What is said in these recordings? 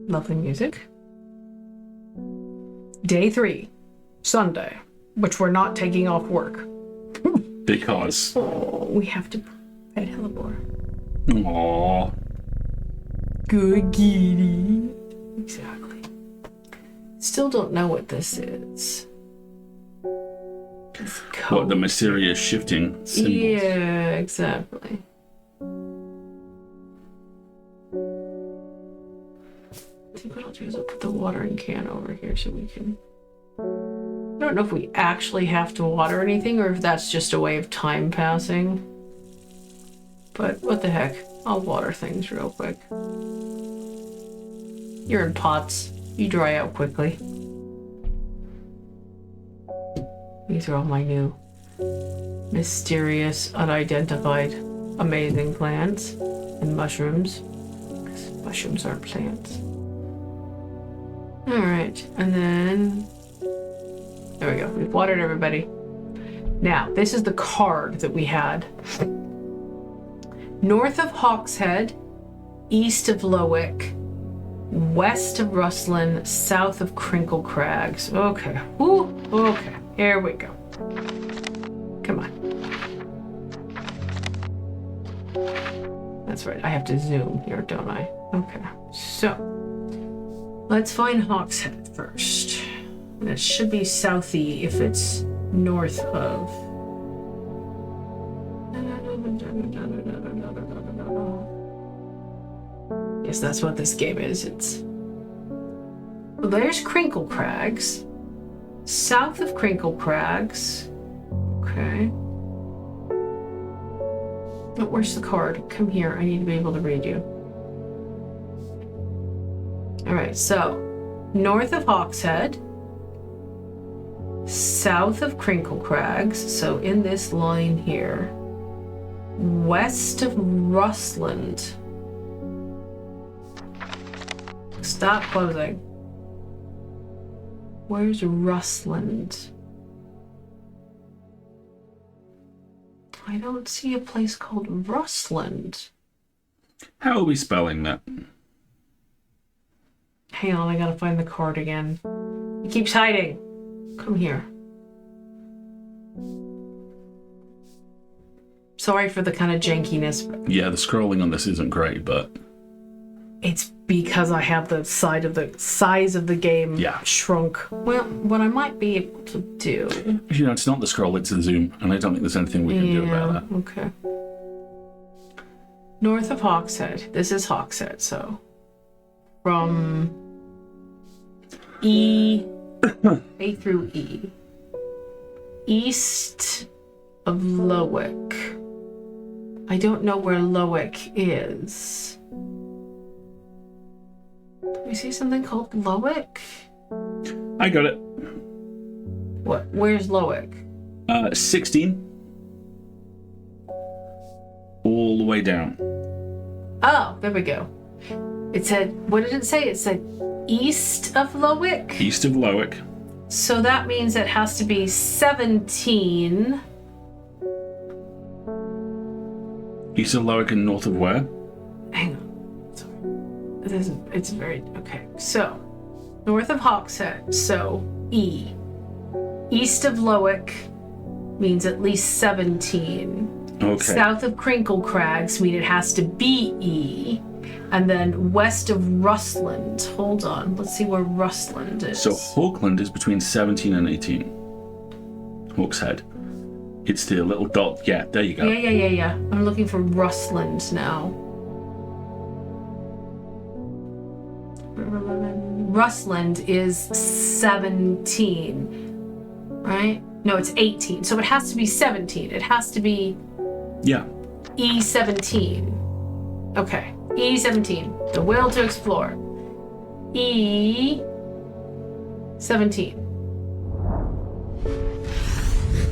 Lovely music. Day 3, Sunday, which we're not taking off work. Because. Oh, we have to pet Hellebore. Aww. Good kitty. Exactly. Still don't know what this is. What, the mysterious shifting symbols? Yeah, exactly. I think what I'll do is I'll put the watering can over here so we can... I don't know if we actually have to water anything or if that's just a way of time passing. But what the heck? I'll water things real quick. You're in pots. You dry out quickly. These are all my new mysterious, unidentified, amazing plants and mushrooms. Because mushrooms aren't plants. Alright, and then... There we go. We've watered everybody. Now, this is the card that we had. North of Hawkshead, east of Lowick, west of Rustlin, south of Crinkle Crags. Okay. Ooh, okay. Here we go. Come on. That's right. I have to zoom here, don't I? Okay. So, let's find Hawkshead first. And it should be southy if it's north of. Yes, that's what this game is. It's. Well, there's Crinkle Crags. South of Crinkle Crags. Okay. Oh, where's the card? Come here. I need to be able to read you. Alright, so north of Hawkshead, south of Crinkle Crags, so in this line here, west of Rustland. Stop closing. Where's Rustland? I don't see a place called Rustland. How are we spelling that? Hang on, I gotta find the card again. He keeps hiding. Come here. Sorry for the kind of jankiness. Yeah, the scrolling on this isn't great, but... It's because I have the size of the game shrunk. Well, what I might be able to do... You know, it's not the scroll, it's the zoom, and I don't think there's anything we can do about that. Okay. North of Hawkshead. This is Hawkshead, so... From... A through E. East of Lowick. I don't know where Lowick is. Do we see something called Lowick? I got it. What? Where's Lowick? 16. All the way down. Oh, there we go. It said, what did it say? It said east of Lowick? East of Lowick. So that means it has to be 17. East of Lowick and north of where? Hang on. Sorry. It's very... Okay. So, north of Hawkshead. So, E. East of Lowick means at least 17. Okay. South of Crinkle Crags mean it has to be E. And then west of Rustland. Hold on. Let's see where Rustland is. So Hawkland is between 17 and 18. Hawkshead. It's the little dot. Yeah, there you go. Yeah. I'm looking for Rustland now. Rustland is 17. Right? No, it's 18. So it has to be 17. It has to be... Yeah. E17. Okay. E17. The will to explore. E17.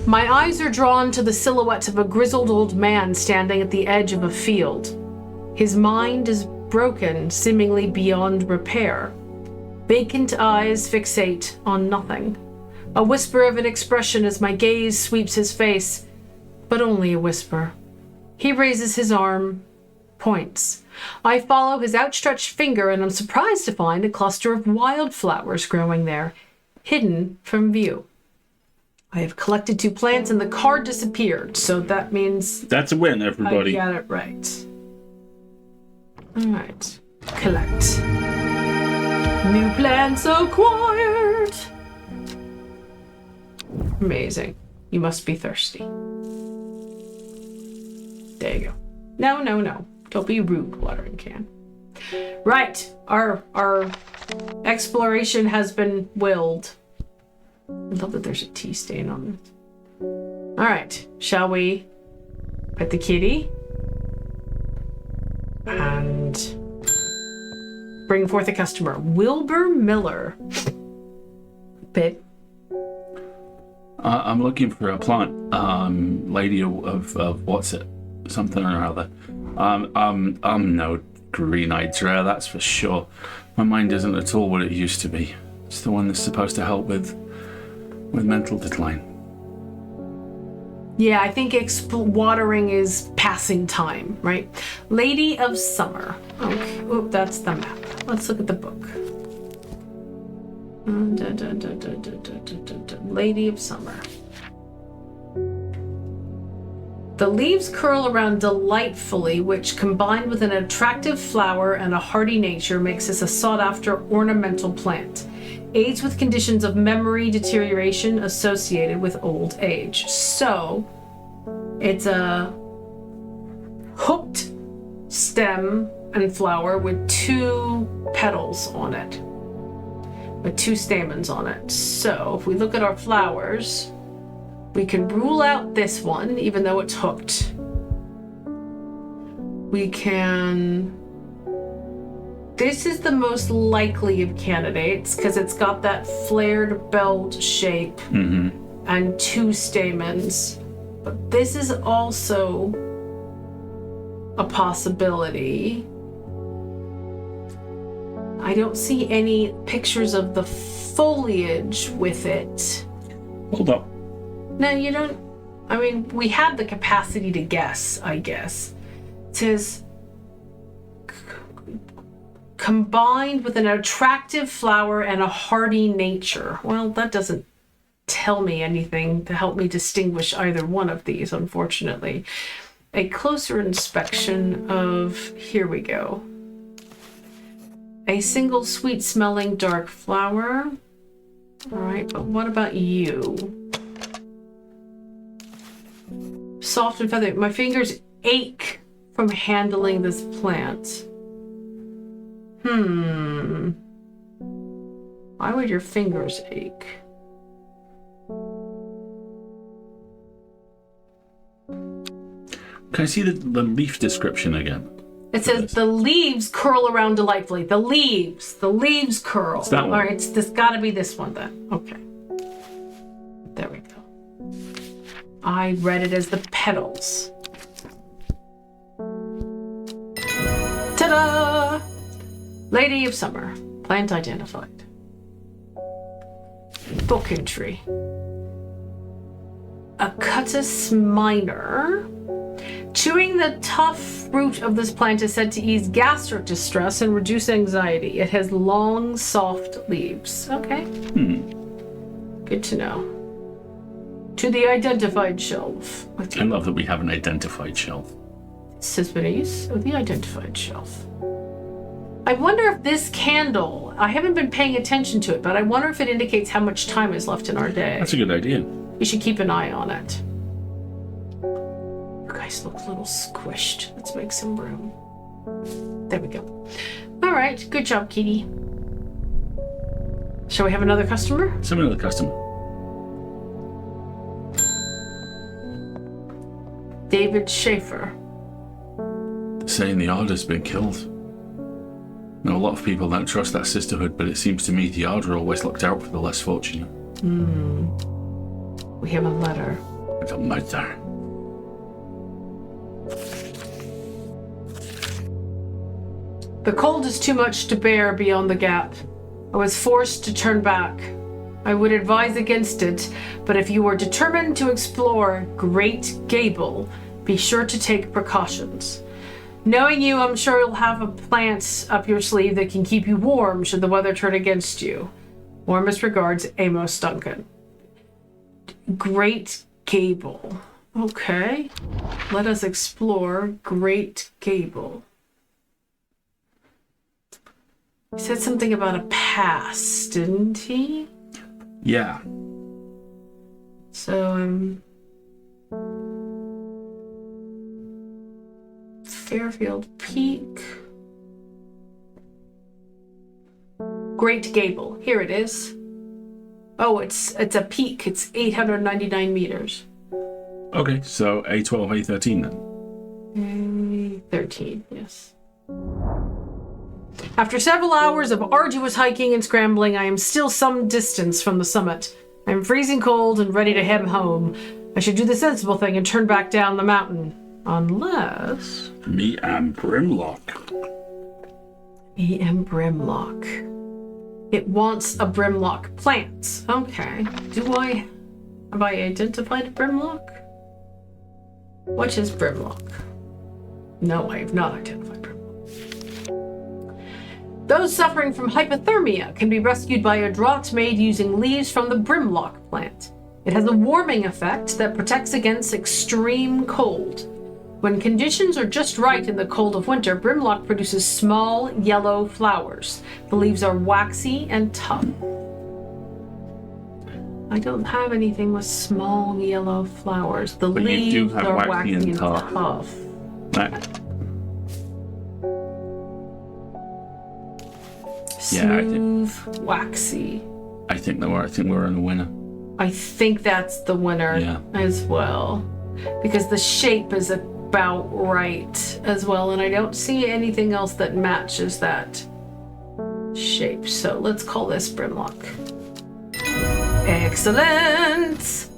My eyes are drawn to the silhouette of a grizzled old man standing at the edge of a field. His mind is broken, seemingly beyond repair. Vacant eyes fixate on nothing. A whisper of an expression as my gaze sweeps his face, but only a whisper. He raises his arm, points. I follow his outstretched finger and I'm surprised to find a cluster of wildflowers growing there, hidden from view. I have collected 2 plants and the card disappeared, so that means... That's a win, everybody. I got it right. Alright. Collect. New plants acquired! Amazing. You must be thirsty. There you go. No, no, no. Don't be rude, watering can. Right. Our exploration has been willed. I love that there's a tea stain on it. Alright. Shall we pet the kitty? And bring forth a customer. Wilbur Miller. Bit. I'm looking for a plant, lady of what's it? Something or other. I'm no green-eyed Drea, that's for sure. My mind isn't at all what it used to be. It's the one that's supposed to help with mental decline. Yeah, I think watering is passing time, right? Lady of Summer. Okay, oop, that's the map. Let's look at the book. Lady of Summer. The leaves curl around delightfully, which, combined with an attractive flower and a hardy nature, makes this a sought-after ornamental plant. Aids with conditions of memory deterioration associated with old age. So, it's a hooked stem and flower with 2 petals on it. With 2 stamens on it. So, if we look at our flowers, we can rule out this one, even though it's hooked. We can... This is the most likely of candidates, because it's got that flared belt shape and 2 stamens. But this is also a possibility. I don't see any pictures of the foliage with it. Hold up. No, you don't. I mean, we have the capacity to guess, I guess. It says, combined with an attractive flower and a hardy nature. Well, that doesn't tell me anything to help me distinguish either one of these, unfortunately. A closer inspection of, here we go. A single sweet-smelling dark flower. All right, but what about you? Soft and feathery. My fingers ache from handling this plant. Why would your fingers ache? Can I see the leaf description again? It says the leaves curl around delightfully. The leaves curl. It's that one. All right, this got to be this one then. Okay. There we go. I read it as the petals. Ta-da! Lady of Summer. Plant identified. Book entry. Acutus minor. Chewing the tough root of this plant is said to ease gastric distress and reduce anxiety. It has long, soft leaves. Okay. Good to know. To the identified shelf. I love that we have an identified shelf. Sesame of the identified shelf. I wonder if this candle, I haven't been paying attention to it, but I wonder if it indicates how much time is left in our day. That's a good idea. We should keep an eye on it. You guys look a little squished. Let's make some room. There we go. All right, good job, Kitty. Shall we have another customer? Some another customer. David Schaefer. They're saying the Order's been killed. Now, a lot of people don't trust that sisterhood, but it seems to me the Order always looked out for the less fortunate. We have a letter. It's a murder. The cold is too much to bear beyond the gap. I was forced to turn back. I would advise against it, but if you are determined to explore Great Gable, be sure to take precautions. Knowing you, I'm sure you'll have a plant up your sleeve that can keep you warm should the weather turn against you. Warmest regards, Amos Duncan. Great Gable. Okay. Let us explore Great Gable. He said something about a pass, didn't he? Yeah. So, Fairfield Peak. Great Gable. Here it is. Oh, it's a peak. It's 899 meters. Okay, so A12, A13 then. 13, yes. After several hours of arduous hiking and scrambling, I am still some distance from the summit. I am freezing cold and ready to head home. I should do the sensible thing and turn back down the mountain. Unless... Me and Brimlock. Me and Brimlock. It wants a Brimlock plant. Okay. Have I identified a Brimlock? What is Brimlock? No, I have not identified Brimlock. Those suffering from hypothermia can be rescued by a draught made using leaves from the Brimlock plant. It has a warming effect that protects against extreme cold. When conditions are just right in the cold of winter, Brimlock produces small yellow flowers. The leaves are waxy and tough. I don't have anything with small yellow flowers. The But leaves you do have are waxy and tough. Right. Yeah, I Smooth, waxy. I think we're in a winner. I think that's the winner as well. Because the shape is about right as well, and I don't see anything else that matches that shape. So let's call this Brimlock. Excellent!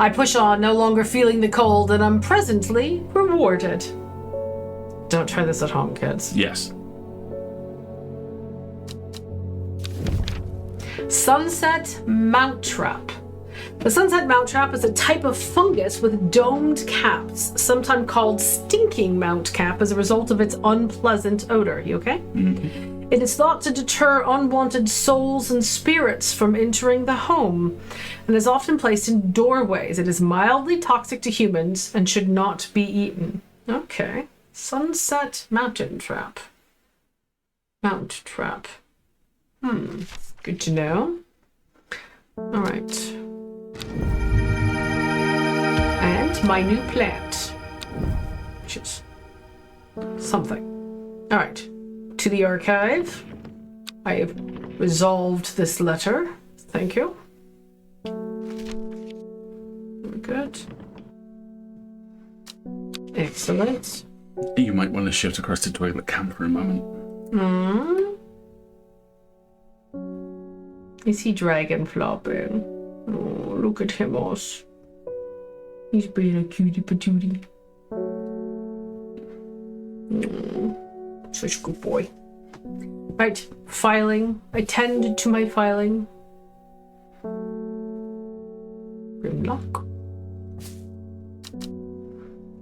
I push on, no longer feeling the cold, and I'm presently rewarded. Don't try this at home, kids. Yes. Sunset Mounttrap. The sunset mounttrap is a type of fungus with domed caps, sometimes called stinking mountcap as a result of its unpleasant odor. You okay? Mm-hmm. It is thought to deter unwanted souls and spirits from entering the home, and is often placed in doorways. It is mildly toxic to humans and should not be eaten. Okay. Sunset mountain trap. Mounttrap. Good to know. All right. And my new plant, which is something. All right. To the archive. I have resolved this letter. Thank you. Very good. Excellent. You might want to shift across to toilet cam for a moment. Is he dragon flopping? Oh, look at him, Oz. He's being a cutie patootie. Such a good boy. Right, filing. I tend to my filing. Grimlock.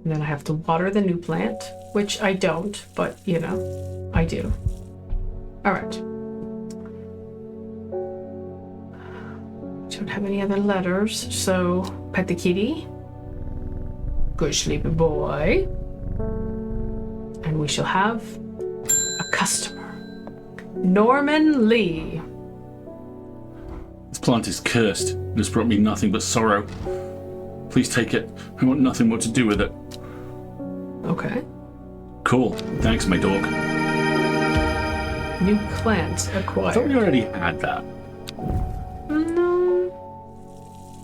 And then I have to water the new plant, which I don't, but you know, I do. All right. Don't have any other letters, so pet the kitty. Good sleepy boy. And we shall have a customer. Norman Lee. This plant is cursed and has brought me nothing but sorrow. Please take it. I want nothing more to do with it. Okay. Cool. Thanks, my dog. New plant acquired. I thought we already had that. No.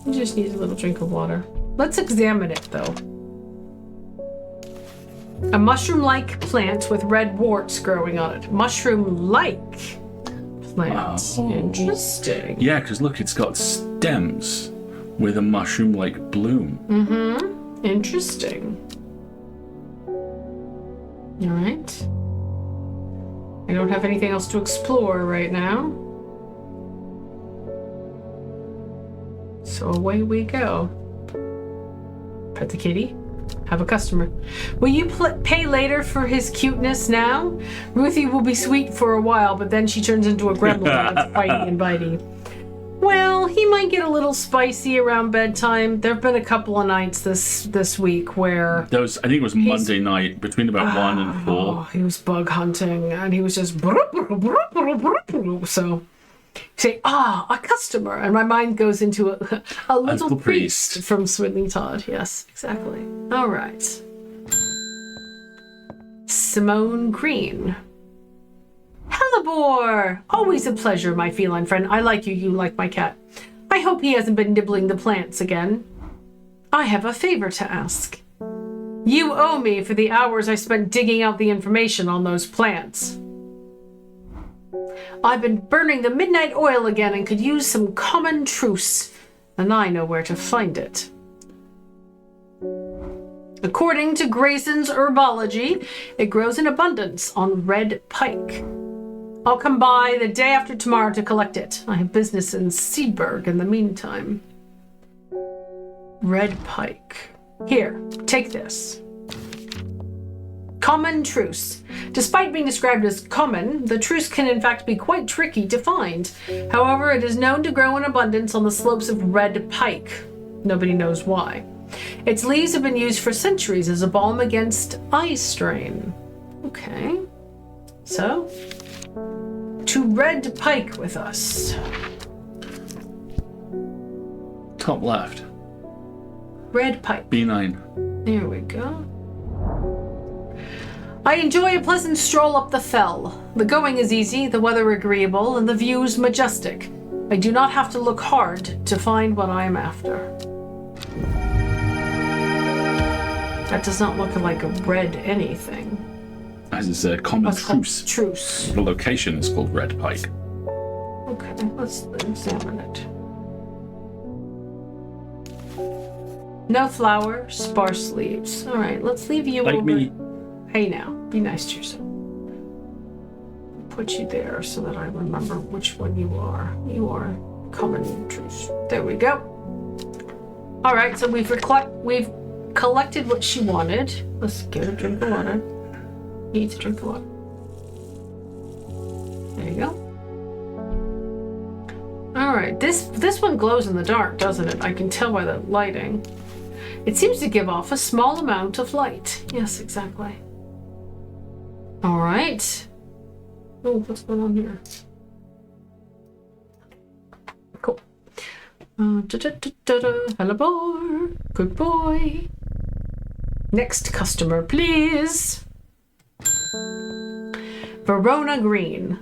He just needs a little drink of water. Let's examine it, though. A mushroom-like plant with red warts growing on it. Mushroom-like plant. Oh. Interesting. Yeah, because look, it's got stems with a mushroom-like bloom. Mm-hmm. Interesting. All right. I don't have anything else to explore right now. So away we go. Pet the kitty. Have a customer. Will you pay later for his cuteness now? Ruthie will be sweet for a while, but then she turns into a gremlin that's fighting and biting. Well, he might get a little spicy around bedtime. There have been a couple of nights this week where... I think it was Monday night, between about 1 and 4. Oh, he was bug hunting, and he was just... So... say, a customer, and my mind goes into a little priest from Swinley Todd. Yes, exactly. All right. Simone Green. Hellebore! Always a pleasure, my feline friend. I like you, you like my cat. I hope he hasn't been nibbling the plants again. I have a favor to ask. You owe me for the hours I spent digging out the information on those plants. I've been burning the midnight oil again and could use some common truce, and I know where to find it. According to Grayson's Herbology, it grows in abundance on red pike. I'll come by the day after tomorrow to collect it. I have business in Seaburg in the meantime. Red pike. Here, take this. Common truce. Despite being described as common, the truce can in fact be quite tricky to find. However, it is known to grow in abundance on the slopes of red pike. Nobody knows why. Its leaves have been used for centuries as a balm against eye strain. Okay. So, to red pike with us. Top left. Red pike. B9. There we go. I enjoy a pleasant stroll up the fell. The going is easy, the weather agreeable, and the views majestic. I do not have to look hard to find what I am after. That does not look like a red anything. As it's a common truce. Truce. The location is called Red Pike. Okay, let's examine it. No flower, sparse leaves. All right, let's leave you Like over. me. Hey now, be nice to yourself. Put you there so that I remember which one you are. You are common truce. There we go. All right, so we've collected what she wanted. Let's get a drink of water. Need to drink the water. There you go. All right, this one glows in the dark, doesn't it? I can tell by the lighting. It seems to give off a small amount of light. Yes, exactly. All right. Oh, what's going on here? Cool. Hello, boy. Good boy. Next customer, please. Verona Green.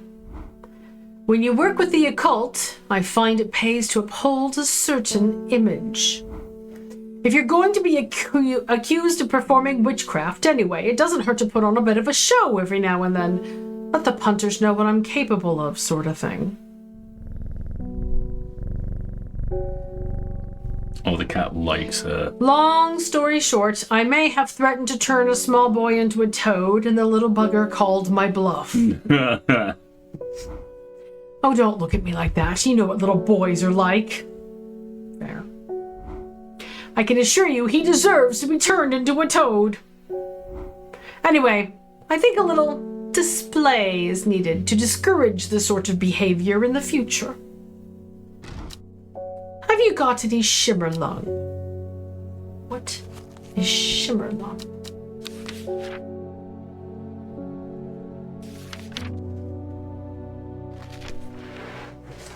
When you work with the occult, I find it pays to uphold a certain image. If you're going to be accused of performing witchcraft anyway, it doesn't hurt to put on a bit of a show every now and then. Let the punters know what I'm capable of, sort of thing. Oh, the cat likes her. Long story short, I may have threatened to turn a small boy into a toad, and the little bugger called my bluff. Oh, don't look at me like that. You know what little boys are like. There. I can assure you he deserves to be turned into a toad. Anyway, I think a little display is needed to discourage this sort of behavior in the future. Have you got any shimmerlung? What is shimmerlung?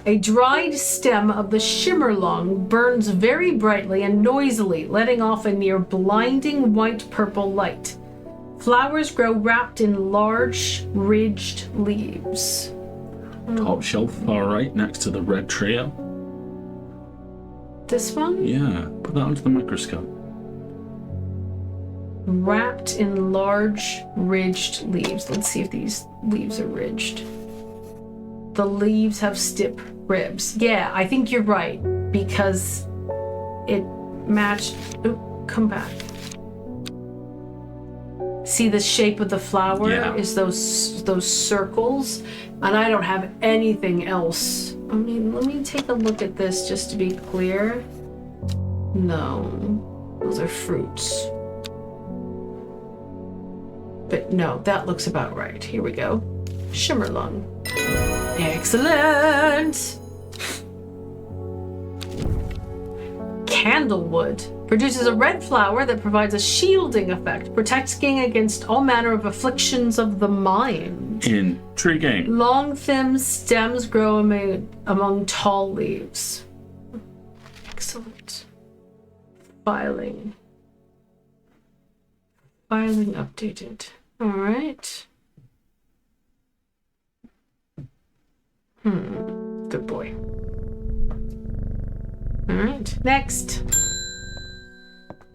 A dried stem of the shimmerlung burns very brightly and noisily, letting off a near blinding white-purple light. Flowers grow wrapped in large, ridged leaves. Top shelf, far right, next to the red trio. This one? Yeah, put that under the microscope. Wrapped in large, ridged leaves. Let's see if these leaves are ridged. The leaves have stiff ribs. Yeah, I think you're right, because it matched... Oh, come back. See the shape of the flower? Yeah. Is those circles? And I don't have anything else. I mean, let me take a look at this just to be clear. No, those are fruits. But no, that looks about right. Here we go. Shimmerlung. Excellent! Candlewood produces a red flower that provides a shielding effect, protecting against all manner of afflictions of the mind. Intriguing. Long, thin stems grow among tall leaves. Excellent. Filing updated. All right. Good boy. All right. Next.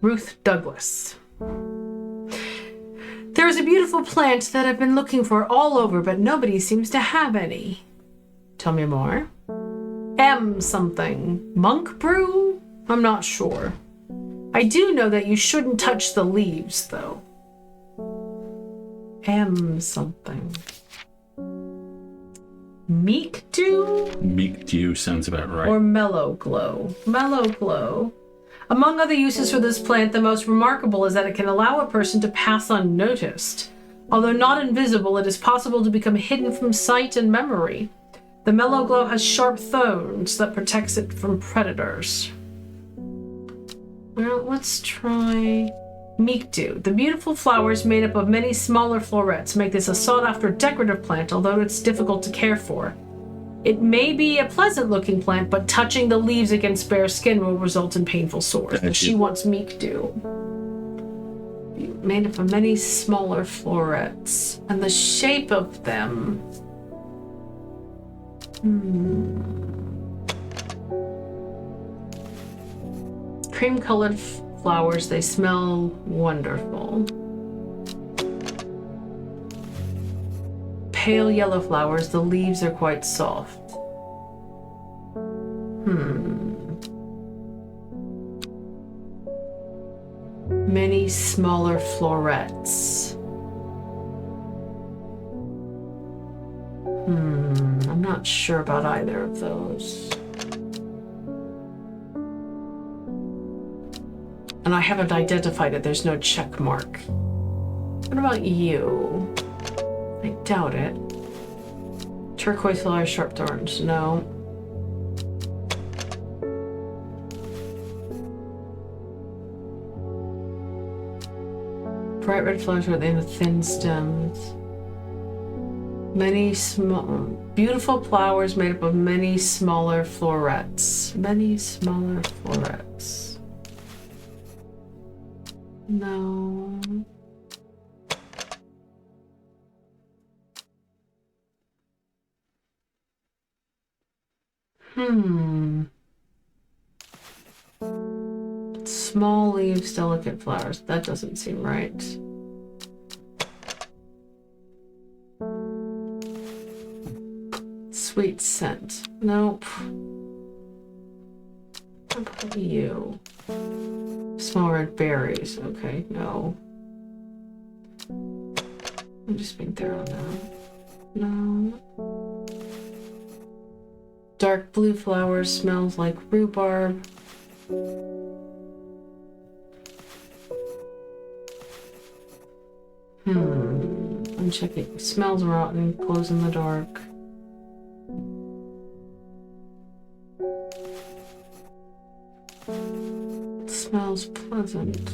Ruth Douglas. There is a beautiful plant that I've been looking for all over, but nobody seems to have any. Tell me more. M something. Monk brew? I'm not sure. I do know that you shouldn't touch the leaves, though. M something. Meek dew? Meek dew sounds about right. Or mellow glow. Mellow glow. Among other uses for this plant, the most remarkable is that it can allow a person to pass unnoticed. Although not invisible, it is possible to become hidden from sight and memory. The mellow glow has sharp thorns that protects it from predators. Well, let's try meek dew. The beautiful flowers made up of many smaller florets make this a sought-after decorative plant, although it's difficult to care for. It may be a pleasant-looking plant, but touching the leaves against bare skin will result in painful sores. But she wants meek dew. Made up of many smaller florets. And the shape of them... Cream-colored flowers, they smell wonderful. Pale yellow flowers, the leaves are quite soft. Many smaller florets. I'm not sure about either of those. And I haven't identified it. There's no check mark. What about you? I doubt it. Turquoise flowers, sharp thorns. No. Bright red flowers with the thin stems. Many small, beautiful flowers made up of many smaller florets. Many smaller florets. No. Small leaves, delicate flowers. That doesn't seem right. Sweet scent. Nope. How about you? Small red berries. Okay, no. I'm just being thorough now. No. Dark blue flowers, smells like rhubarb. I'm checking. Smells rotten, glows in the dark. Smells pleasant.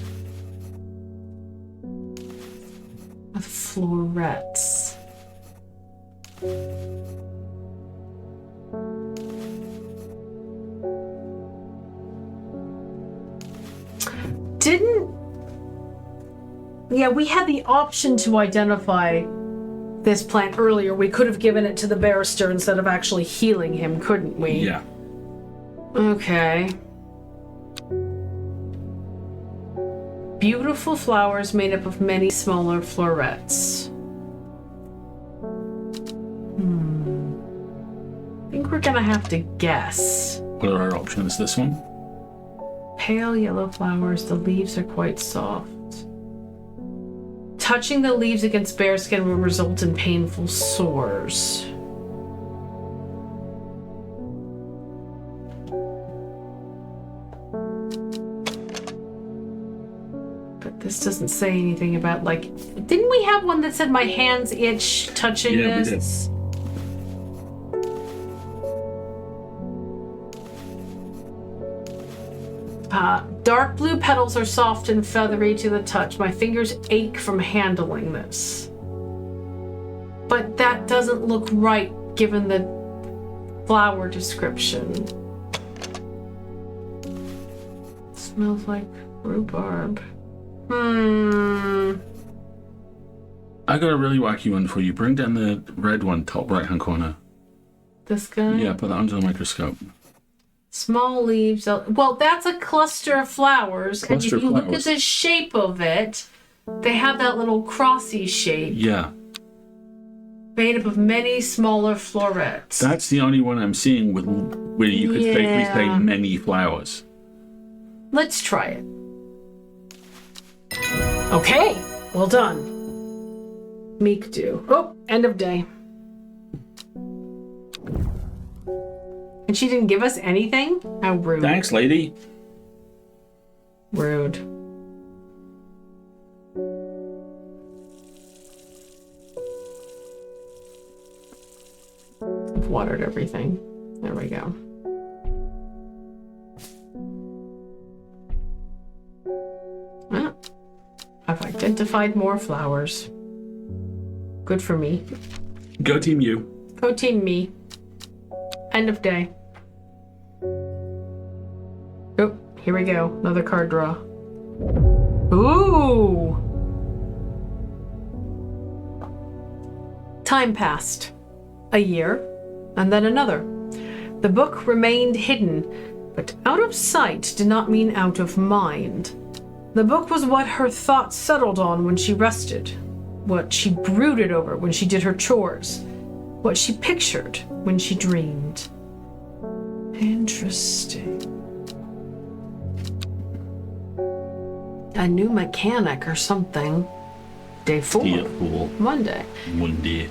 With florets. Yeah, we had the option to identify this plant earlier. We could have given it to the barrister instead of actually healing him, couldn't we? Yeah. Okay. Beautiful flowers made up of many smaller florets. I think we're gonna have to guess. What are our options? This one? Pale yellow flowers, the leaves are quite soft. Touching the leaves against bare skin will result in painful sores. But this doesn't say anything about, like... Didn't we have one that said my hands itch touching this? We did. Dark blue petals are soft and feathery to the touch. My fingers ache from handling this. But that doesn't look right given the flower description. Smells like rhubarb. I got a really wacky one for you. Bring down the red one, top right-hand corner. This guy? Yeah, put that under the microscope. Small leaves. Well, that's a cluster of flowers. And if you look at the shape of it, they have that little crossy shape. Yeah. Made up of many smaller florets. That's the only one I'm seeing where you could safely say many flowers. Let's try it. Okay, well done. Meek do. Oh, end of day. And she didn't give us anything? How rude. Thanks, lady. Rude. I've watered everything. There we go. Ah, I've identified more flowers. Good for me. Go team you. Go team me. End of day. Oh, here we go. Another card draw. Ooh! Time passed. A year, and then another. The book remained hidden, but out of sight did not mean out of mind. The book was what her thoughts settled on when she rested, what she brooded over when she did her chores, what she pictured when she dreamed. Interesting. A new mechanic or something. Day 4. Dear fool. Monday. Monday.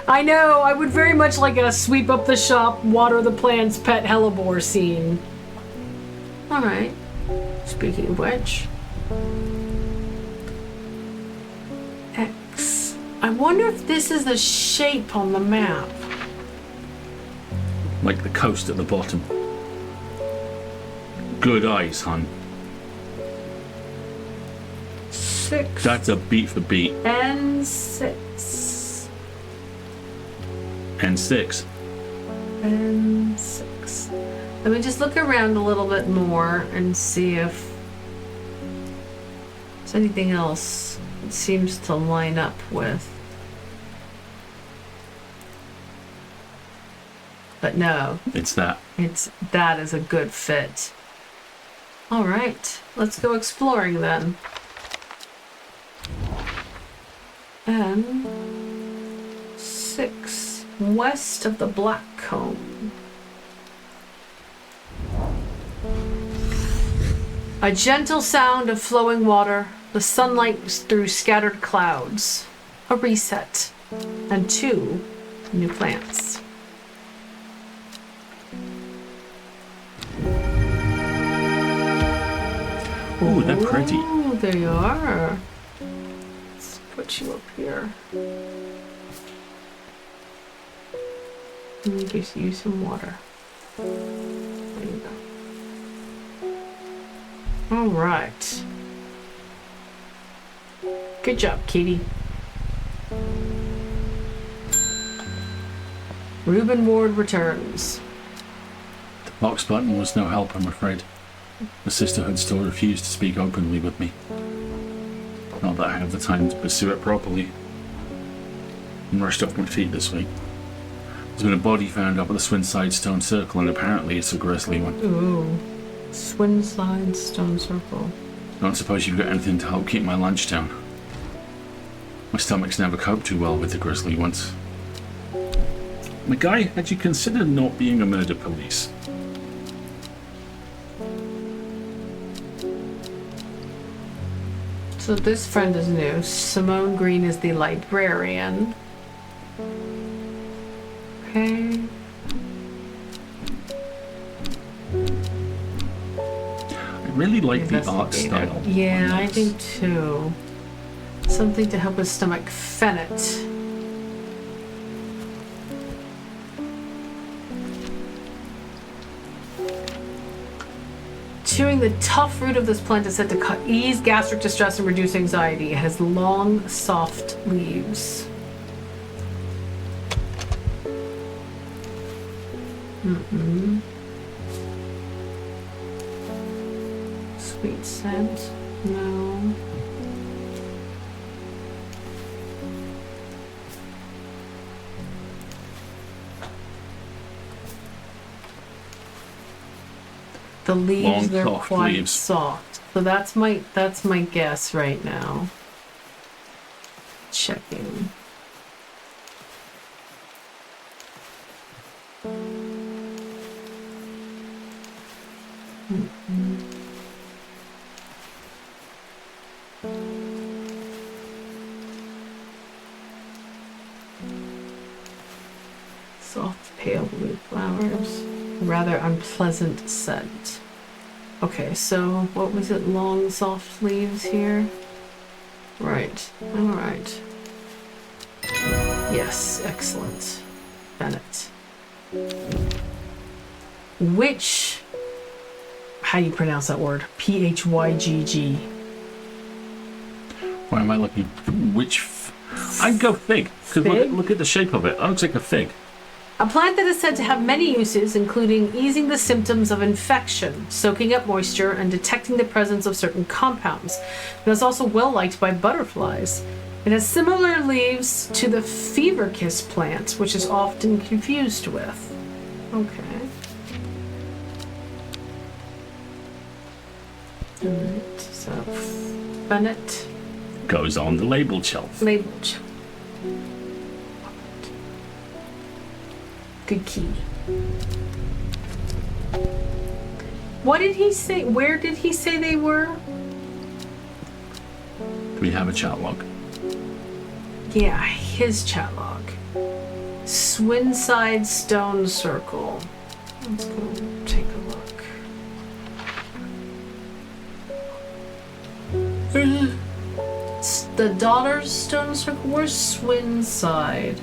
I know, I would very much like a sweep up the shop, water the plants, pet hellebore scene. Alright. Speaking of which. X. I wonder if this is the shape on the map. Like the coast at the bottom. Good eyes, hon. 6. That's a beat for beat. And 6. And 6. And 6. Let me just look around a little bit more and see if there's anything else it seems to line up with. But no. It's that. That is a good fit. All right, let's go exploring then. And 6 west of the Black Comb. A gentle sound of flowing water, the sunlight through scattered clouds, a reset, and 2 new plants. Ooh, they're pretty. Ooh, they are. Let's put you up here. Let me give you some water. There you go. All right. Good job, Katie. Reuben Ward returns. The box button was no help, I'm afraid. The sisterhood still refused to speak openly with me. Not that I have the time to pursue it properly. I'm rushed off my feet this week. There's been a body found up at the Swinside Stone Circle, and apparently it's a grisly one. Ooh. Swinside Stone Circle. Don't suppose you've got anything to help keep my lunch down. My stomach's never coped too well with the grisly ones. My guy, had you considered not being a murder police? So this friend is new. Simone Green is the librarian. Okay. really like the art style. Yeah, I do too. Something to help his stomach. Fennett. Chewing the tough root of this plant is said to ease gastric distress and reduce anxiety. It has long, soft leaves. Sweet scent? No. The leaves, Long, they're soft quite leaves. soft. So that's my guess right now. Checking. Soft pale blue flowers. Rather unpleasant scent. Okay, so what was it? Long, soft leaves here? Right. Alright. Yes, excellent. Bennett. Which... How do you pronounce that word? P-H-Y-G-G. Why am I looking? I'd go fig. Because look at the shape of it. That looks like a fig. A plant that is said to have many uses, including easing the symptoms of infection, soaking up moisture, and detecting the presence of certain compounds. It is also well liked by butterflies. It has similar leaves to the fever kiss plant, which is often confused with. Okay. Alright, so Bennett. Goes on the label shelf. Label shelf. Good key. What did he say? Where did he say they were? Do we have a chat log? Yeah, his chat log. Swinside Stone Circle. Let's go take a look. It's the Daughter's Stone Circle. Where's Swinside?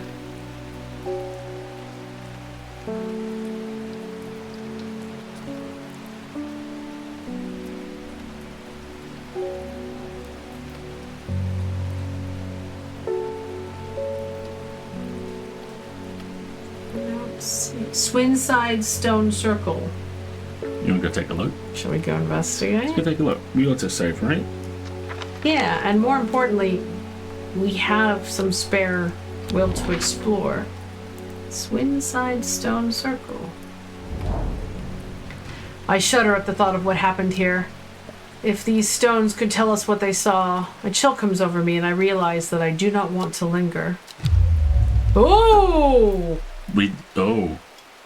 Swinside Stone Circle. You want to go take a look? Shall we go investigate? Let's go take a look. We got to save, right? Yeah, and more importantly, we have some spare will to explore. Swinside Stone Circle. I shudder at the thought of what happened here. If these stones could tell us what they saw, a chill comes over me and I realize that I do not want to linger. Oh!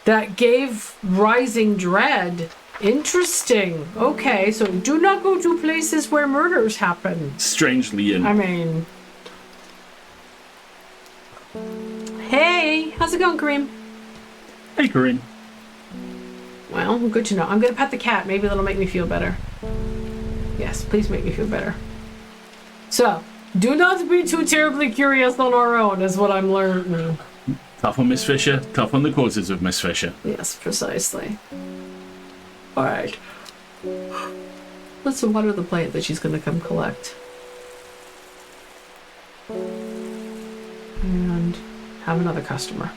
That gave rising dread. Interesting. Okay, so do not go to places where murders happen. Strangely in. I mean... Hey, how's it going, Kareem? Hey, Corinne. Well, good to know. I'm gonna pet the cat. Maybe that'll make me feel better. Yes, please make me feel better. So, do not be too terribly curious on our own, is what I'm learning. Tough on Miss Fisher, tough on the causes of Miss Fisher. Yes, precisely. Alright. Let's water the plant that she's gonna come collect. And have another customer.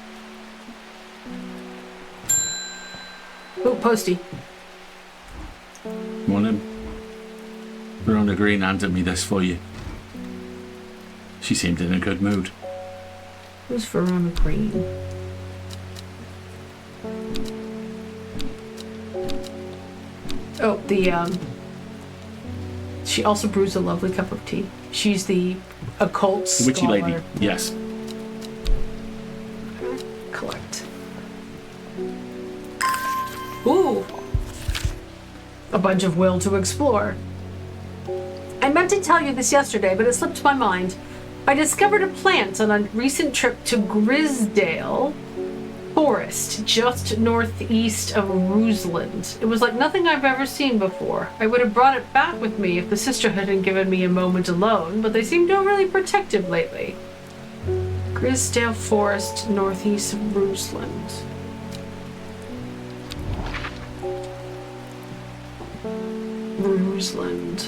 Oh, Posty. Morning. Verona Green handed me this for you. She seemed in a good mood. Who's Verona Green? Oh, she also brews a lovely cup of tea. She's the occult scholar. Witchy lady, yes. Collect. Ooh! A bunch of will to explore. I meant to tell you this yesterday, but it slipped my mind. I discovered a plant on a recent trip to Grisdale forest just northeast of Rusland. It was like nothing I've ever seen before. I would have brought it back with me if the sisterhood hadn't given me a moment alone, but they seem really protective lately. Grisdale Forest, northeast of Rusland. Rusland.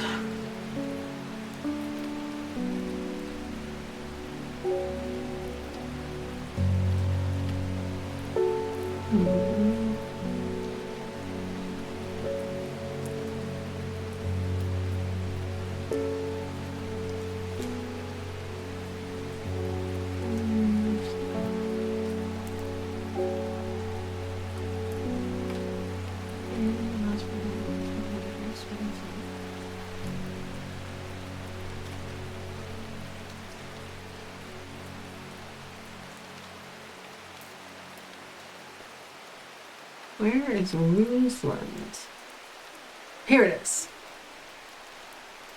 Where is Rusland? Here it is.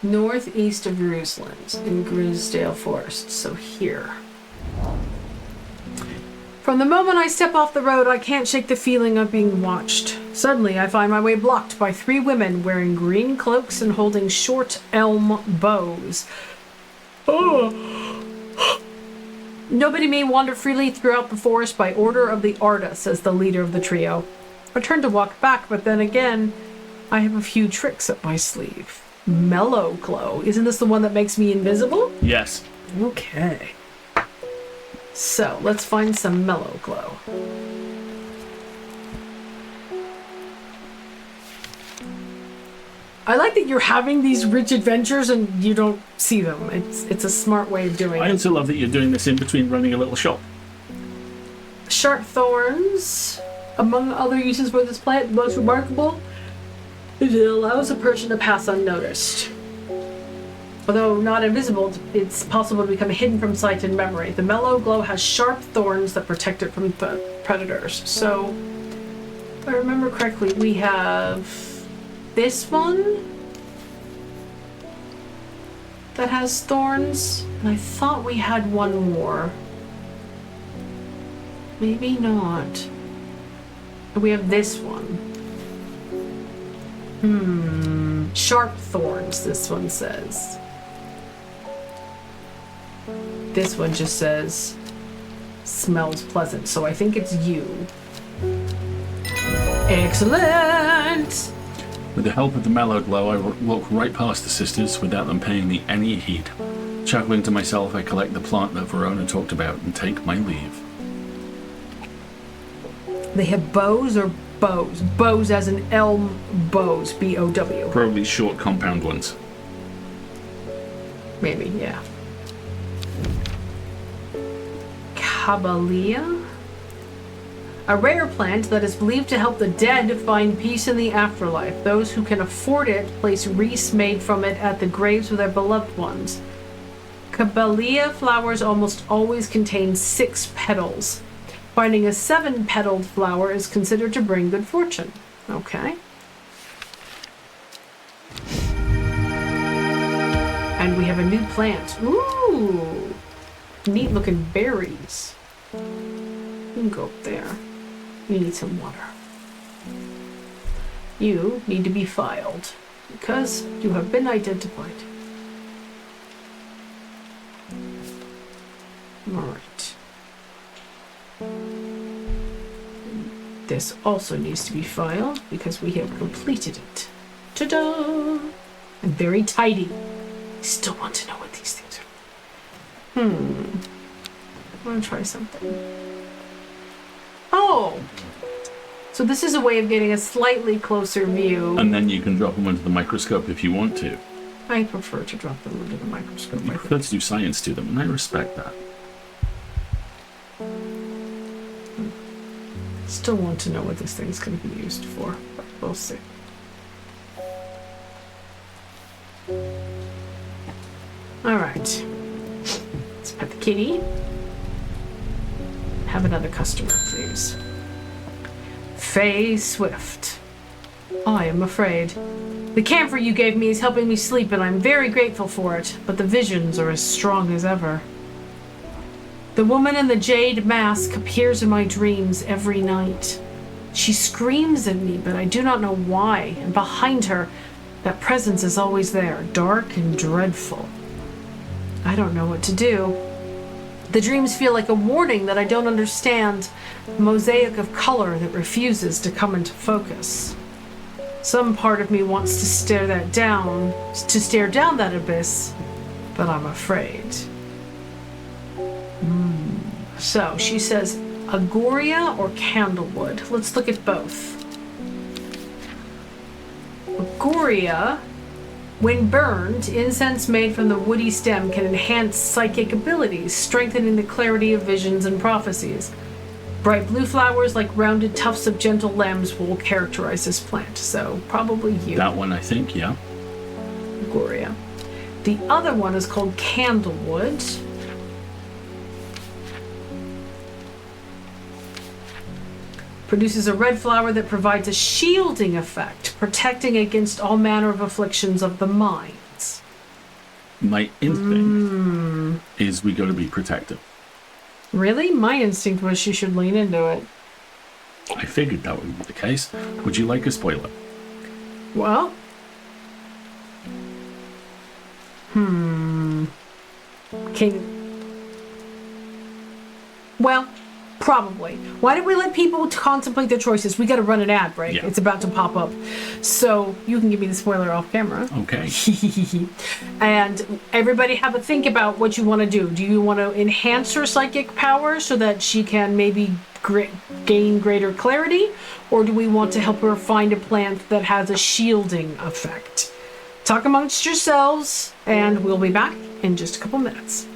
Northeast of Rusland in Grisdale Forest. So here. From the moment I step off the road, I can't shake the feeling of being watched. Suddenly, I find my way blocked by 3 women wearing green cloaks and holding short elm bows. Oh. Nobody may wander freely throughout the forest by order of the Arda, says the leader of the trio. I turn to walk back, but then again, I have a few tricks up my sleeve. Mellow glow. Isn't this the one that makes me invisible? Yes. Okay. So, let's find some mellow glow. I like that you're having these rich adventures and you don't see them. It's a smart way of doing it. I also love that you're doing this in between running a little shop. Sharp thorns. Among other uses for this plant, the most remarkable is it allows a person to pass unnoticed. Although not invisible, it's possible to become hidden from sight and memory. The mellow glow has sharp thorns that protect it from predators. So, if I remember correctly, we have this one that has thorns, and I thought we had one more. Maybe not. We have this one. Sharp thorns, this one says. This one just says, smells pleasant, so I think it's you. Excellent! With the help of the mellow glow, I walk right past the sisters without them paying me any heed. Chuckling to myself, I collect the plant that Verona talked about and take my leave. They have bows or bows? Bows as in elm bows, B-O-W. Probably short compound ones. Maybe, yeah. Caballia? A rare plant that is believed to help the dead find peace in the afterlife. Those who can afford it place wreaths made from it at the graves of their beloved ones. Caballia flowers almost always contain 6 petals. Finding a 7-petaled flower is considered to bring good fortune. Okay. And we have a new plant. Ooh! Neat looking berries. You can go up there. You need some water. You need to be filed because you have been identified. Alright. This also needs to be filed because we have completed it. Ta-da! And very tidy. I still want to know what these things are. I want to try something. Oh! So this is a way of getting a slightly closer view. And then you can drop them into the microscope if you want to. I prefer to drop them into the microscope. You prefer to do science to them, and I respect that. Still want to know what this thing's going to be used for, but we'll see. Alright. Let's pet the kitty. Have another customer, please. Faye Swift. I am afraid. The camphor you gave me is helping me sleep, and I'm very grateful for it, but the visions are as strong as ever. The woman in the jade mask appears in my dreams every night. She screams at me, but I do not know why, and behind her, that presence is always there, dark and dreadful. I don't know what to do. The dreams feel like a warning that I don't understand, a mosaic of color that refuses to come into focus. Some part of me wants to stare down that abyss, but I'm afraid. So she says, Agoria or Candlewood? Let's look at both. Agoria, when burned, incense made from the woody stem can enhance psychic abilities, strengthening the clarity of visions and prophecies. Bright blue flowers like rounded tufts of gentle limbs will characterize this plant, so probably you. That one, I think, yeah. Agoria. The other one is called Candlewood. Produces a red flower that provides a shielding effect, protecting against all manner of afflictions of the mind. My instinct is we got to be protective. Really? My instinct was she should lean into it. I figured that would be the case. Would you like a spoiler? Well, Well, probably. Why don't we let people contemplate their choices? We got to run an ad break. Yeah. It's about to pop up. So you can give me the spoiler off camera. Okay. And everybody have a think about what you want to do. Do you want to enhance her psychic power so that she can maybe gain greater clarity? Or do we want to help her find a plant that has a shielding effect? Talk amongst yourselves, and we'll be back in just a couple minutes.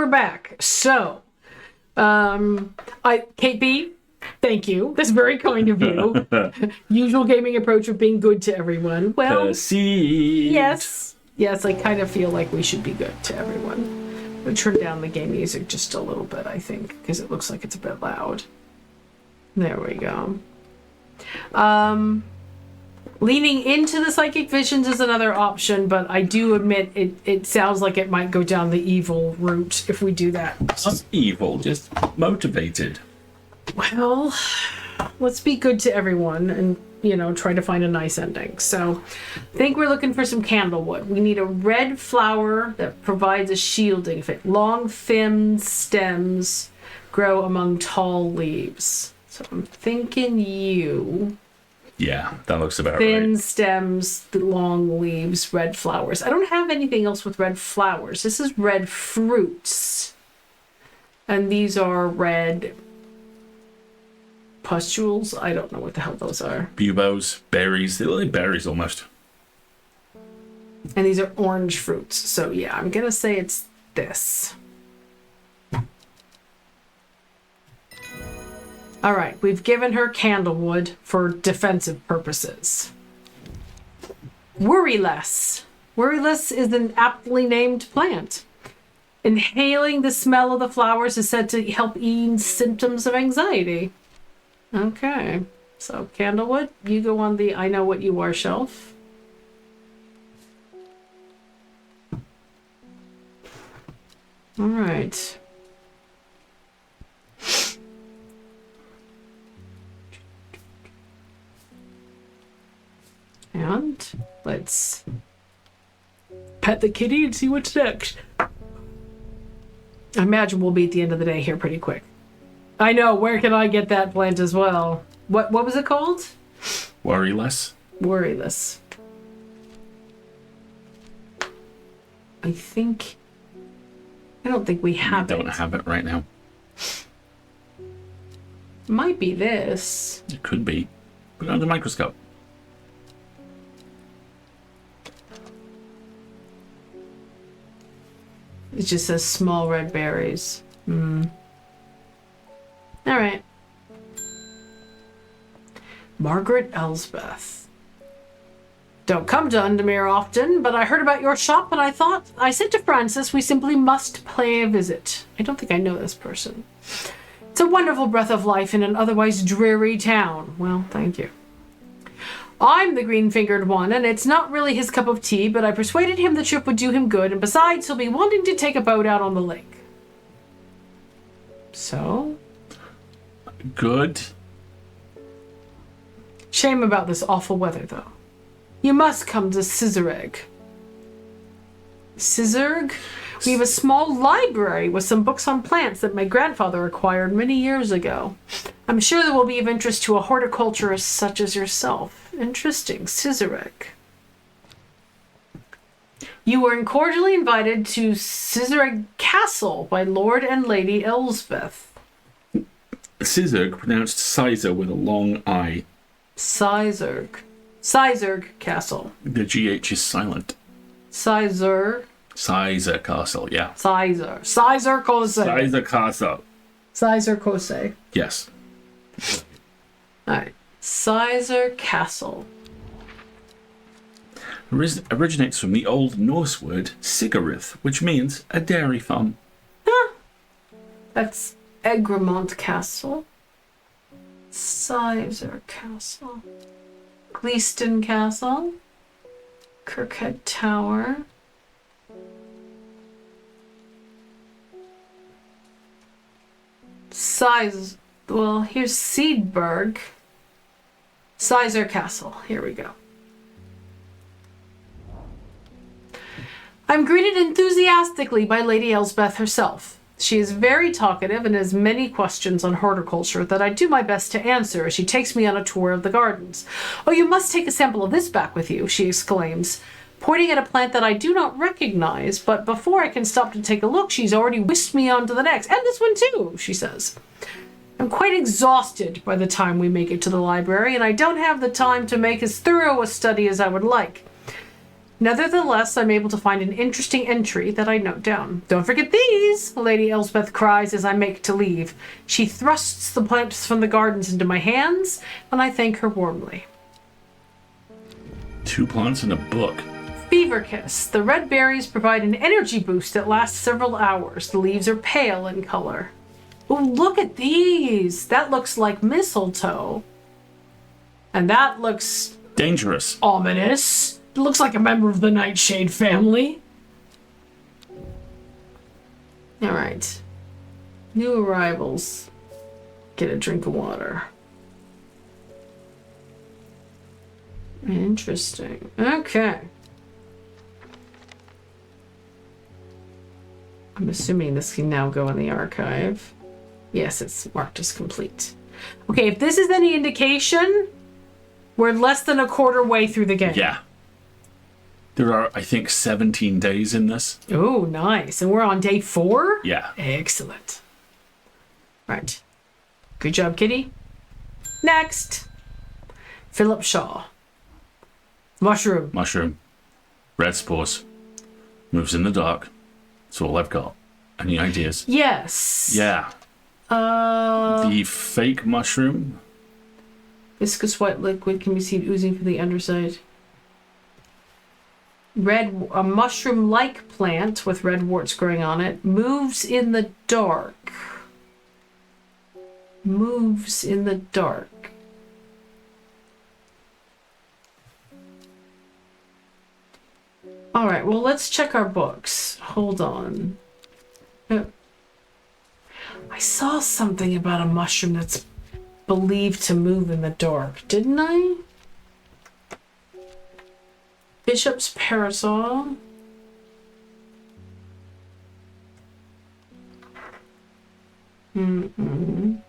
we're back. So, Kate B, thank you. That's very kind of you. Usual gaming approach of being good to everyone. Well, yes, I kind of feel like we should be good to everyone. I'm going to turn down the game music just a little bit, I think, because it looks like it's a bit loud. There we go. Leaning into the psychic visions is another option, but I do admit it sounds like it might go down the evil route if we do that. Not evil, just motivated. Well, let's be good to everyone and, try to find a nice ending. So I think we're looking for some candlewood. We need a red flower that provides a shielding effect. Long, thin stems grow among tall leaves. So I'm thinking you. Yeah, that looks about right. Thin stems, long leaves, red flowers. I don't have anything else with red flowers. This is red fruits. And these are red pustules. I don't know what the hell those are. Buboes, berries. They look like berries almost. And these are orange fruits. So yeah, I'm going to say it's this. All right, we've given her candlewood for defensive purposes. Worry less. Worry less is an aptly named plant. Inhaling the smell of the flowers is said to help ease symptoms of anxiety. Okay, so candlewood, you go on the I know what you are shelf. All right. And let's pet the kitty and see what's next. I imagine we'll be at the end of the day here pretty quick. I know, where can I get that plant as well? What was it called? Worryless. Worryless. I don't think we have it. We don't have it right now. Might be this. It could be. Put it under the microscope. It just says small red berries. All right. Margaret Elsbeth. Don't come to Undermere often, but I heard about your shop and I said to Francis, we simply must pay a visit. I don't think I know this person. It's a wonderful breath of life in an otherwise dreary town. Well, thank you. I'm the green-fingered one, and it's not really his cup of tea, but I persuaded him the trip would do him good, and besides, he'll be wanting to take a boat out on the lake. So? Good. Shame about this awful weather, though. You must come to Sizergh. Sizergh? We have a small library with some books on plants that my grandfather acquired many years ago. I'm sure they will be of interest to a horticulturist such as yourself. Interesting. Sizergh. You were cordially invited to Sizergh Castle by Lord and Lady Elsbeth. Sizergh, pronounced Sizer with a long I. Sizergh Castle. The GH is silent. Sizer Castle, yeah. Sizer Castle. Sizer Kose. Yes. Alright. Sizer Castle. Originates from the Old Norse word Sigarith, which means a dairy farm. Huh. That's Egremont Castle. Sizer Castle. Gleaston Castle. Kirkhead Tower. Here's Seedberg. Sizer Castle. Here we go. I'm greeted enthusiastically by Lady Elsbeth herself. She is very talkative and has many questions on horticulture that I do my best to answer as she takes me on a tour of the gardens. Oh, you must take a sample of this back with you, she exclaims, pointing at a plant that I do not recognize, but before I can stop to take a look, she's already whisked me on to the next. And this one too, she says. I'm quite exhausted by the time we make it to the library, and I don't have the time to make as thorough a study as I would like. Nevertheless, I'm able to find an interesting entry that I note down. Don't forget these, Lady Elspeth cries as I make to leave. She thrusts the plants from the gardens into my hands, and I thank her warmly. 2 plants and a book. Fever Kiss. The red berries provide an energy boost that lasts several hours. The leaves are pale in color. Oh, look at these. That looks like mistletoe. And that looks Dangerous. ominous. It looks like a member of the Nightshade family. All right. New arrivals. Get a drink of water. Interesting. Okay. I'm assuming this can now go in the archive. Yes, it's marked as complete. Okay, if this is any indication, we're less than a quarter way through the game. Yeah. There are, I think, 17 days in this. Oh, nice. And we're on day 4? Yeah. Excellent. Right. Good job, kitty. Next. Philip Shaw. Mushroom. Mushroom. Red spores. Moves in the dark. That's all I've got. Any ideas? Yes. Yeah. The fake mushroom. Viscous white liquid can be seen oozing from the underside. A mushroom-like plant with red warts growing on it moves in the dark. Moves in the dark. All right, well, let's check our books. Hold on. I saw something about a mushroom that's believed to move in the dark, didn't I? Bishop's parasol. Candlelit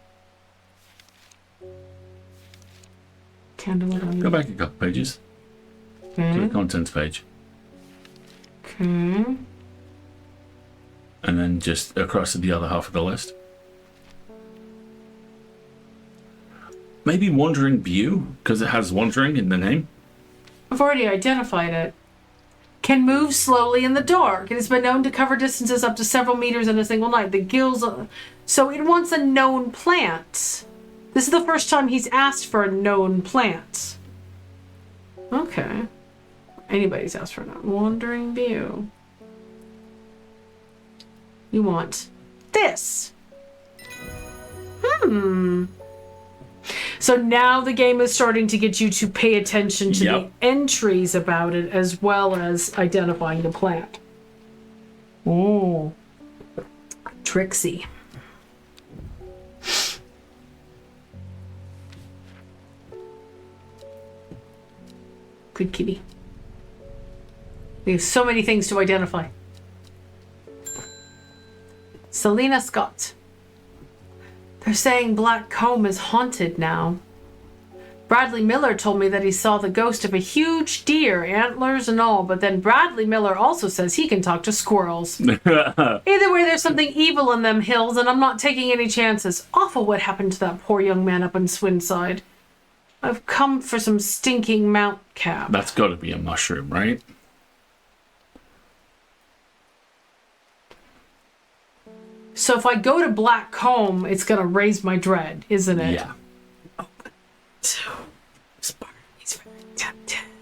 on. Go back a couple pages to the contents page. Okay. And then just across to the other half of the list. Maybe Wandering View, because it has wandering in the name. I've already identified it. Can move slowly in the dark. It has been known to cover distances up to several meters in a single night. The gills... So it wants a known plant. This is the first time he's asked for a known plant. Okay. Anybody's asked for a Wandering View. You want this. So now the game is starting to get you to pay attention to the entries about it as well as identifying the plant. Oh. Trixie. Good kitty. We have so many things to identify. Selena Scott. They're saying Black Comb is haunted now. Bradley Miller told me that he saw the ghost of a huge deer, antlers and all, but then Bradley Miller also says he can talk to squirrels. Either way, there's something evil in them hills, and I'm not taking any chances. Awful what happened to that poor young man up in Swinside. I've come for some stinking Mount Cap. That's got to be a mushroom, right? So if I go to Black Comb, it's going to raise my dread, isn't it? Yeah.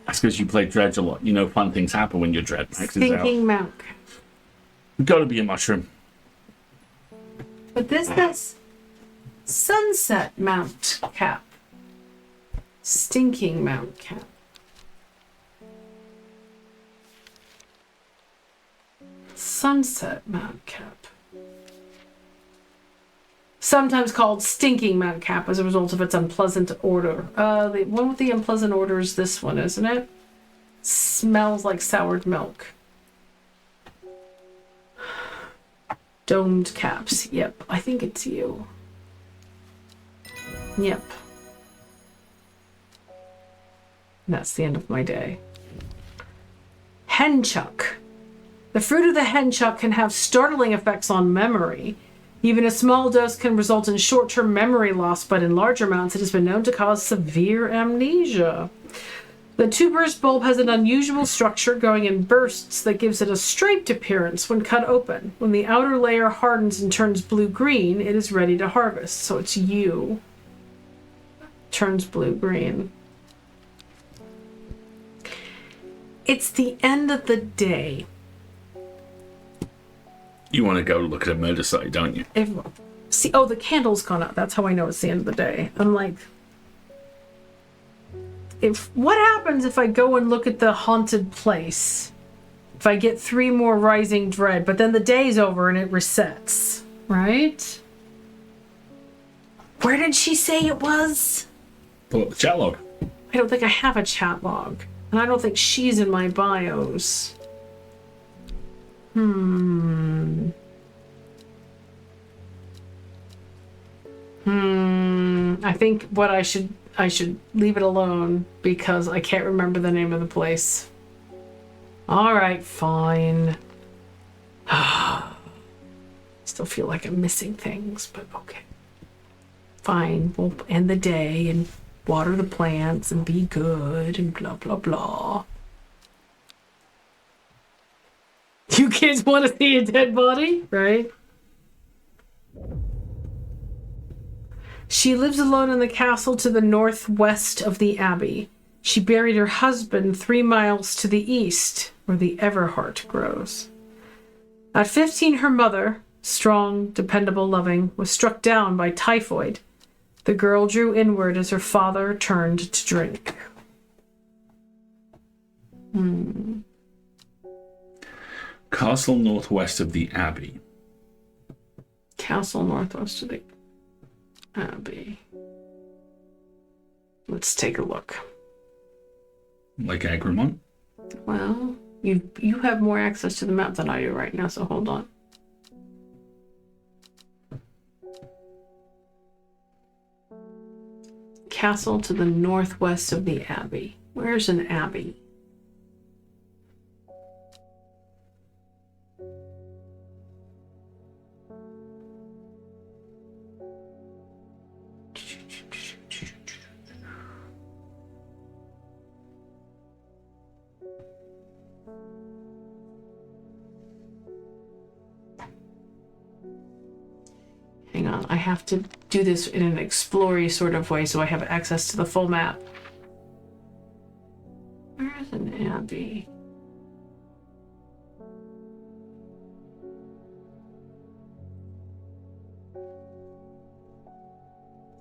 That's because you play Dredge a lot. You know fun things happen when your Dread maxes out. Stinking Mount Cap. It's got to be a mushroom. But this says Sunset Mount Cap. Stinking Mount Cap. Sunset Mount Cap. Sometimes called Stinking Mount Cap as a result of its unpleasant odor. The one with the unpleasant odor is this one, isn't it? Smells like soured milk. Domed caps. Yep, I think it's you. Yep. And that's the end of my day. Henchuck. The fruit of the henchuck can have startling effects on memory. Even a small dose can result in short-term memory loss, but in large amounts it has been known to cause severe amnesia. The tuberous bulb has an unusual structure going in bursts that gives it a striped appearance when cut open. When the outer layer hardens and turns blue-green, it is ready to harvest. So it's you. Turns blue-green. It's the end of the day. You want to go look at a murder site, don't you? See, oh, the candle's gone out. That's how I know it's the end of the day. I'm like, what happens if I go and look at the haunted place? If I get 3 more rising dread, but then the day's over and it resets, right? Where did she say it was? Pull up the chat log. I don't think I have a chat log. And I don't think she's in my bios. I think what I should leave it alone because I can't remember the name of the place. All right, fine. Still feel like I'm missing things, but okay. Fine, we'll end the day and water the plants and be good and blah, blah, blah. You kids want to see a dead body, right? She lives alone in the castle to the northwest of the abbey. She buried her husband 3 miles to the east, where the Everheart grows. At 15, her mother, strong, dependable, loving, was struck down by typhoid. The girl drew inward as her father turned to drink. Castle northwest of the abbey. Castle northwest of the abbey. Let's take a look. Like Agramont? Well, you have more access to the map than I do right now, so hold on. Castle to the northwest of the abbey. Where's an abbey? Hang on, I have to do this in an explory sort of way so I have access to the full map. Where's an abbey?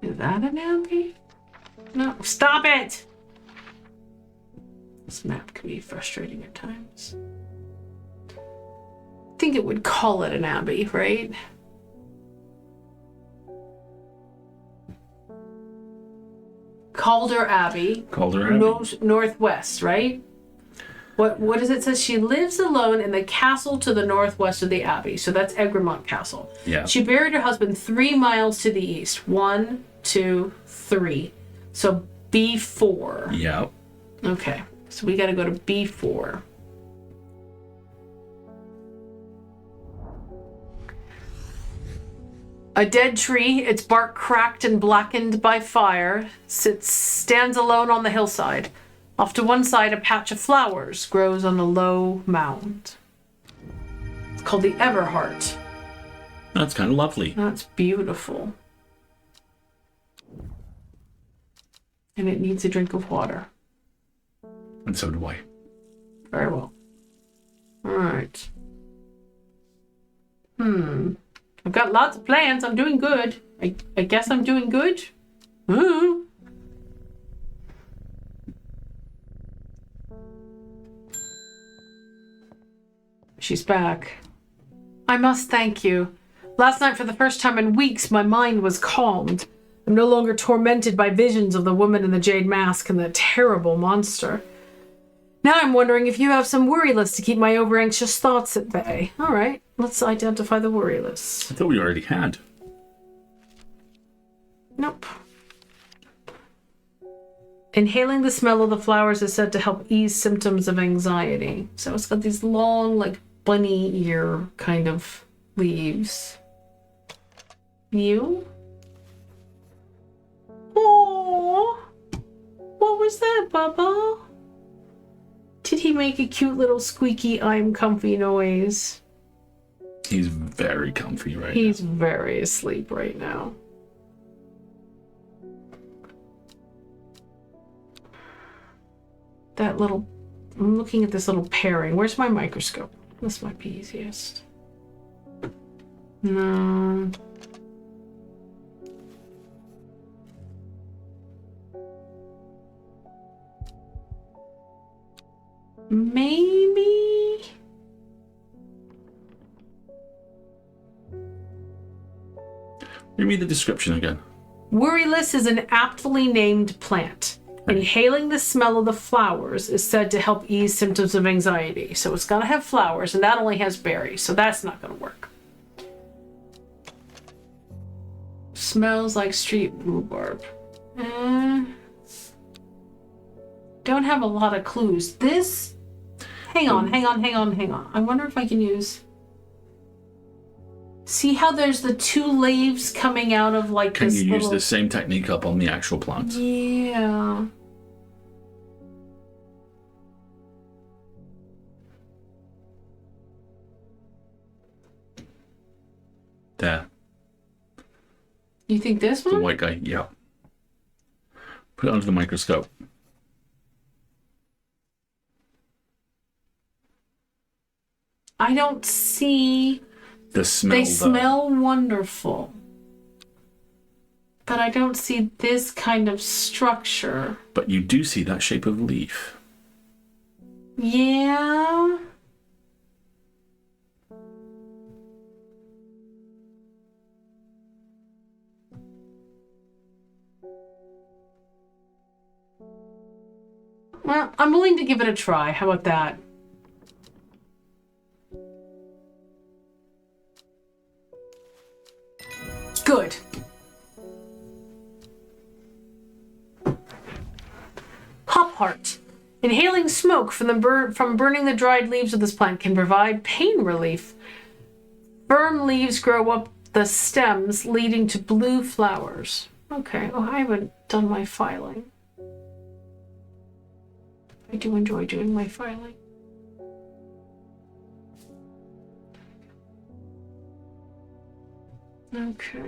Is that an abbey? No, stop it! This map can be frustrating at times. I think it would call it an abbey, right? Calder Abbey. Calder Abbey. Northwest, right? What does it say? She lives alone in the castle to the northwest of the abbey. So that's Egremont Castle. Yeah. She buried her husband 3 miles to the east. 1, 2, 3. So B4. Yeah. Okay. So we got to go to B4. A dead tree, its bark cracked and blackened by fire, stands alone on the hillside. Off to one side, a patch of flowers grows on a low mound. It's called the Everheart. That's kind of lovely. That's beautiful. And it needs a drink of water. And so do I. Very well. All right. I've got lots of plans. I'm doing good. I guess I'm doing good. She's back. I must thank you. Last night, for the first time in weeks, my mind was calmed. I'm no longer tormented by visions of the woman in the jade mask and the terrible monster. Now I'm wondering if you have some worry list to keep my over-anxious thoughts at bay. All right, let's identify the worry list. I thought we already had. Nope. Inhaling the smell of the flowers is said to help ease symptoms of anxiety. So it's got these long, like, bunny ear kind of leaves. You? Aww. What was that, Bubba? he make a cute little squeaky I'm comfy noise? He's very comfy right now. He's very asleep right now. That little... I'm looking at this little pairing. Where's my microscope? This might be easiest. No. Maybe? Read me the description again. Worryless is an aptly named plant. Inhaling the smell of the flowers is said to help ease symptoms of anxiety. So it's got to have flowers, and that only has berries, so that's not going to work. Smells like street rhubarb. Don't have a lot of clues. This... Hang on. I wonder if I can use... See how there's the two leaves coming out of like Can this you use little... the same technique up on the actual plant? Yeah. There. You think this The one? white guy, yeah. Put it under the microscope. I don't see... The smell. They though. smell wonderful. But I don't see this kind of structure. But you do see that shape of leaf. Yeah. Well, I'm willing to give it a try. How about that? Good. Hop heart. Inhaling smoke from burning the dried leaves of this plant can provide pain relief. Firm leaves grow up the stems, leading to blue flowers. Okay. Oh, I haven't done my filing. I do enjoy doing my filing. Okay.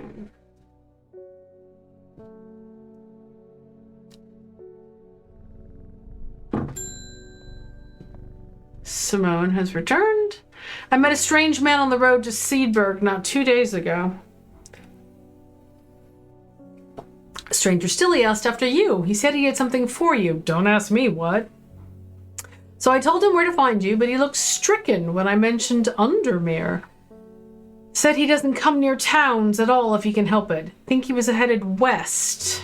Simone has returned. I met a strange man on the road to Seedberg not 2 days ago. Stranger still, he asked after you. He said he had something for you. Don't ask me what. So I told him where to find you, but he looked stricken when I mentioned Undermere. Said he doesn't come near towns at all if he can help it. Think he was headed west.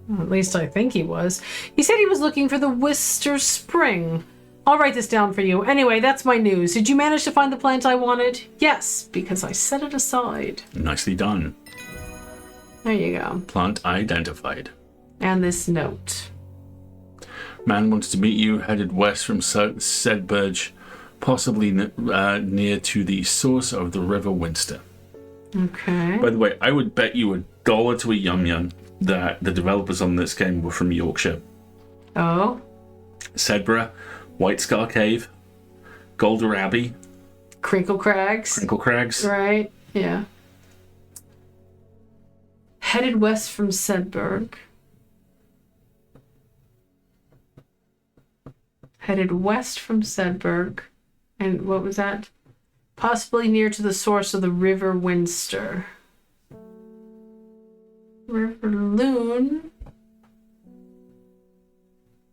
Well, at least I think he was. He said he was looking for the Wister Spring. I'll write this down for you. Anyway, that's my news. Did you manage to find the plant I wanted? Yes, because I set it aside. Nicely done. There you go. Plant identified. And this note. Man wanted to meet you, headed west from Sedberg, possibly near to the source of the River Winster. Okay. By the way, I would bet you $1 to a yum yum that the developers on this game were from Yorkshire. Oh? Sedbergh, White Scar Cave, Golder Abbey, Crinkle Crags. Crinkle Crags. Right, yeah. Headed west from Sedberg. Headed west from Sedberg. And what was that? Possibly near to the source of the River Winster. River Loon.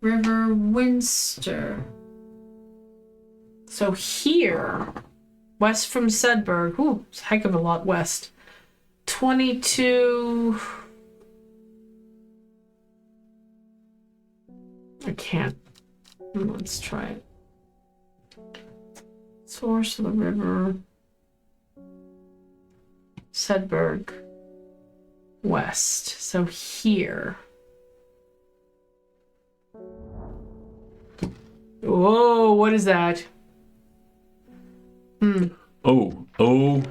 River Winster. So here, west from Sedberg. Ooh, it's a heck of a lot west. 22... I can't. Let's try it. Source of the river. Sedberg. West. So here. Whoa, what is that? Oh.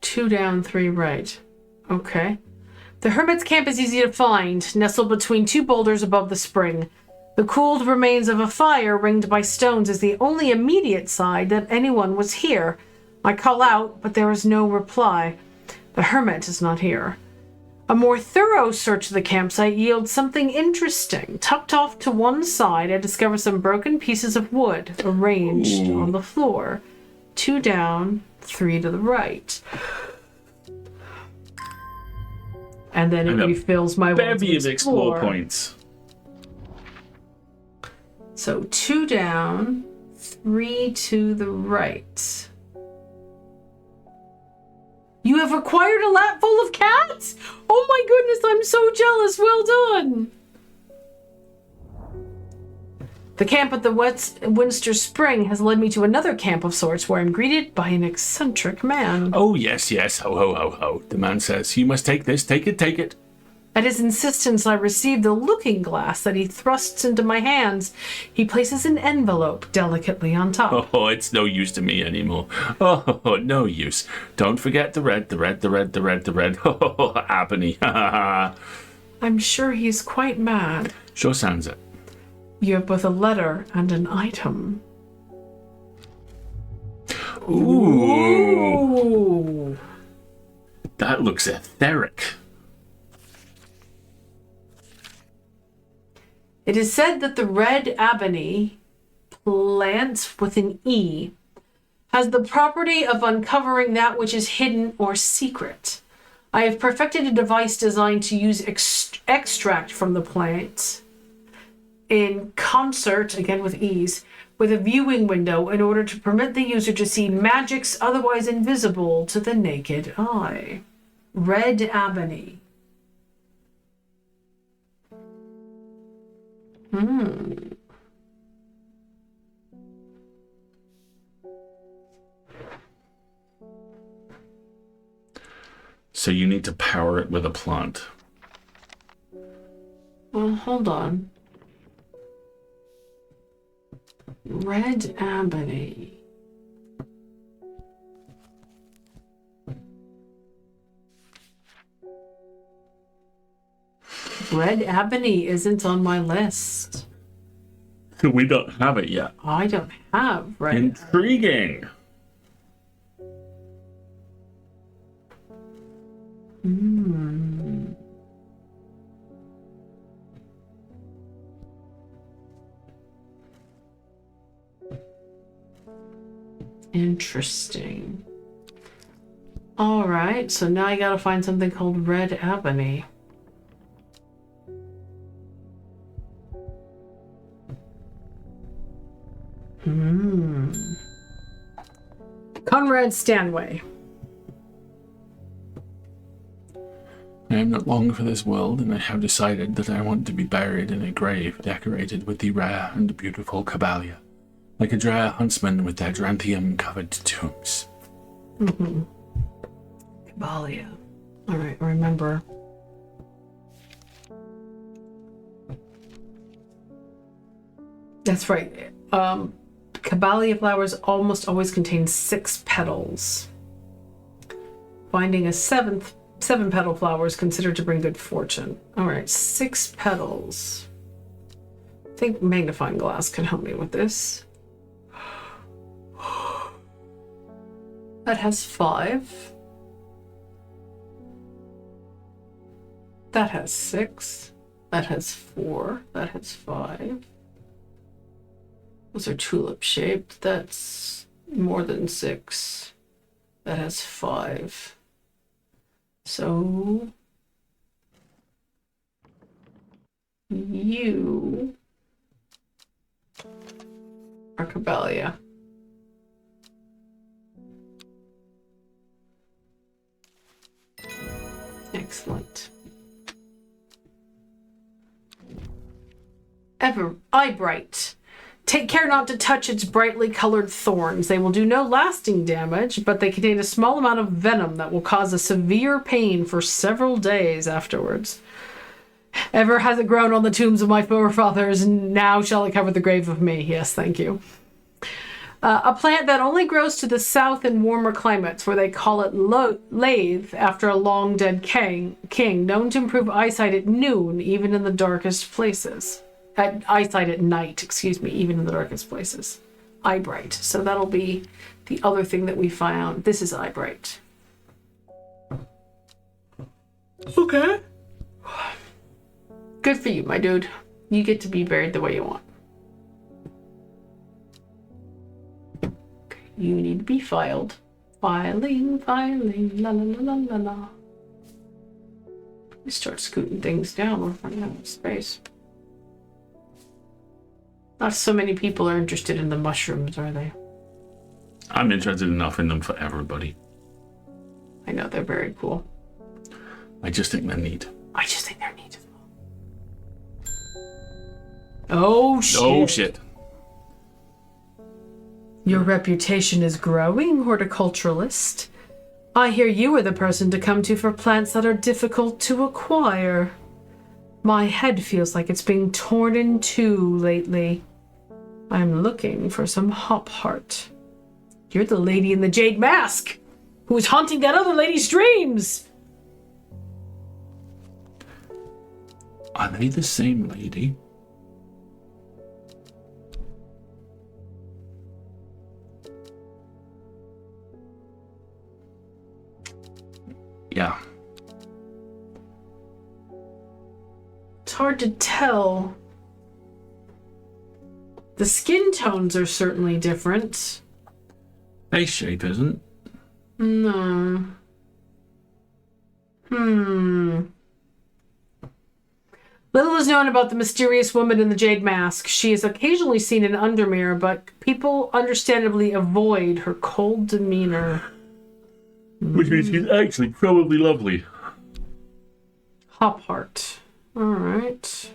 2 down, 3 right. Okay. The hermit's camp is easy to find, nestled between 2 boulders above the spring. The cooled remains of a fire ringed by stones is the only immediate sign that anyone was here. I call out, but there is no reply. The hermit is not here. A more thorough search of the campsite yields something interesting. Tucked off to one side, I discover some broken pieces of wood arranged on the floor. 2 down, 3 to the right. And then it refills my bevy of explore points. So 2 down, 3 to the right. You have acquired a lap full of cats? Oh my goodness, I'm so jealous. Well done. The camp at the Winster Spring has led me to another camp of sorts where I'm greeted by an eccentric man. Oh, yes, yes. Ho, ho, ho, ho. The man says, you must take this. Take it, take it. At his insistence, I receive the looking glass that he thrusts into my hands. He places an envelope delicately on top. Oh, it's no use to me anymore. Oh, no use. Don't forget the red, the red, the red, the red, the red. Oh, Abney. I'm sure he's quite mad. Sure sounds it. You have both a letter and an item. Ooh. That looks etheric. It is said that the red ebony, plant with an E, has the property of uncovering that which is hidden or secret. I have perfected a device designed to use extract from the plant in concert, again with ease, with a viewing window in order to permit the user to see magics otherwise invisible to the naked eye. Red ebony. So you need to power it with a plant. Well, hold on. Red ebony. Red ebony isn't on my list. We don't have it yet. I don't have red. Intriguing. Interesting. All right, so now I gotta find something called red ebony. Conrad Stanway. I am not long for this world, and I have decided that I want to be buried in a grave decorated with the rare and beautiful Cabalia, like a dry huntsman with their dranthium-covered tombs. Cabalia. All right, remember. That's right. Cabalia flowers almost always contain 6 petals. Finding a 7-petal flower is considered to bring good fortune. All right, 6 petals. I think magnifying glass can help me with this. That has 5. That has 6. That has 4. That has 5. Those are tulip shaped. That's more than 6. That has 5. So you are Cabalia. Excellent. Eyebright. Take care not to touch its brightly colored thorns. They will do no lasting damage, but they contain a small amount of venom that will cause a severe pain for several days afterwards. Ever has it grown on the tombs of my forefathers, and now shall it cover the grave of me. Yes, thank you. A plant that only grows to the south in warmer climates, where they call it lathe after a long-dead king, known to improve eyesight at noon, even in the darkest places. eyesight at night, excuse me, even in the darkest places. Eye bright. So that'll be the other thing that we found. This is eye bright. Okay. Good for you, my dude. You get to be buried the way you want. Okay, you need to be filed. Filing, la la la la la la. We start scooting things down. We're running out of space. Not so many people are interested in the mushrooms, are they? I'm interested enough in them for everybody. I know, they're very cool. I just think they're neat. I just think they're neat as well. Oh, shit. Oh, shit. Your reputation is growing, horticulturalist. I hear you are the person to come to for plants that are difficult to acquire. My head feels like it's being torn in two lately. I'm looking for some hop heart. You're the lady in the jade mask who was haunting that other lady's dreams. Are they the same lady? Yeah. It's hard to tell. The skin tones are certainly different. Face shape isn't. No. Little is known about the mysterious woman in the jade mask. She is occasionally seen in Undermere, but people understandably avoid her cold demeanor. Which means she's actually probably lovely. Hop heart. All right.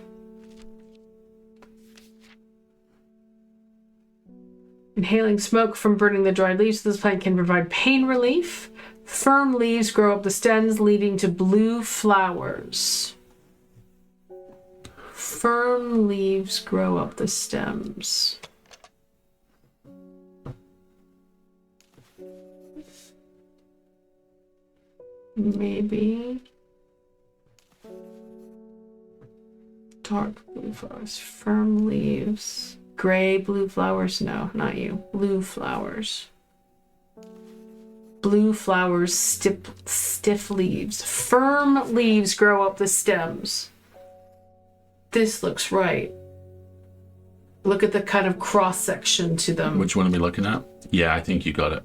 Inhaling smoke from burning the dried leaves of this plant can provide pain relief. Firm leaves grow up the stems, leading to blue flowers. Firm leaves grow up the stems. Maybe. Dark blue flowers. Firm leaves. Gray blue flowers. No, not you. Blue flowers. Blue flowers, stiff leaves. Firm leaves grow up the stems. This looks right. Look at the kind of cross section to them. Which one are we looking at? Yeah, I think you got it.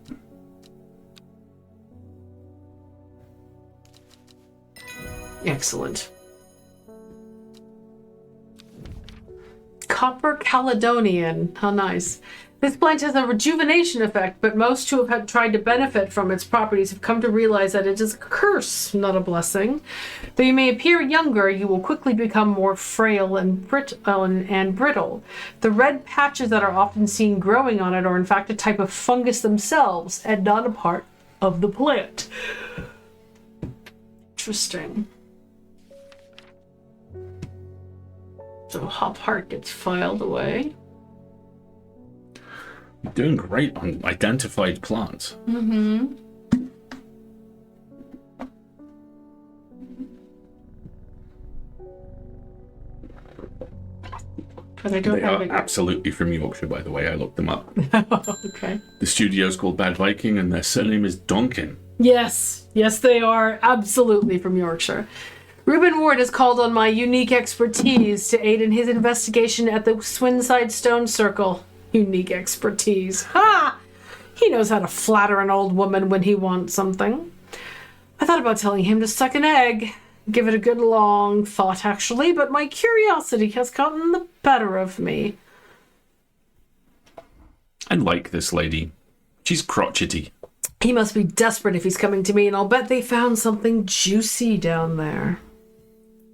Excellent. Copper Caledonian. How nice. This plant has a rejuvenation effect, but most who have tried to benefit from its properties have come to realize that it is a curse, not a blessing. Though you may appear younger, you will quickly become more frail and brittle. The red patches that are often seen growing on it are in fact a type of fungus themselves and not a part of the plant. Interesting. So hop heart gets filed away. You're doing great on identified plants. Mm-hmm. But I don't They have are it. absolutely from Yorkshire, by the way. I looked them up. Okay. The studio's called Bad Viking, and their surname is Donkin. Yes, they are absolutely from Yorkshire. Reuben Ward has called on my unique expertise to aid in his investigation at the Swinside Stone Circle. Unique expertise. Ha! He knows how to flatter an old woman when he wants something. I thought about telling him to suck an egg. Give it a good long thought, actually, but my curiosity has gotten the better of me. I like this lady. She's crotchety. He must be desperate if he's coming to me, and I'll bet they found something juicy down there.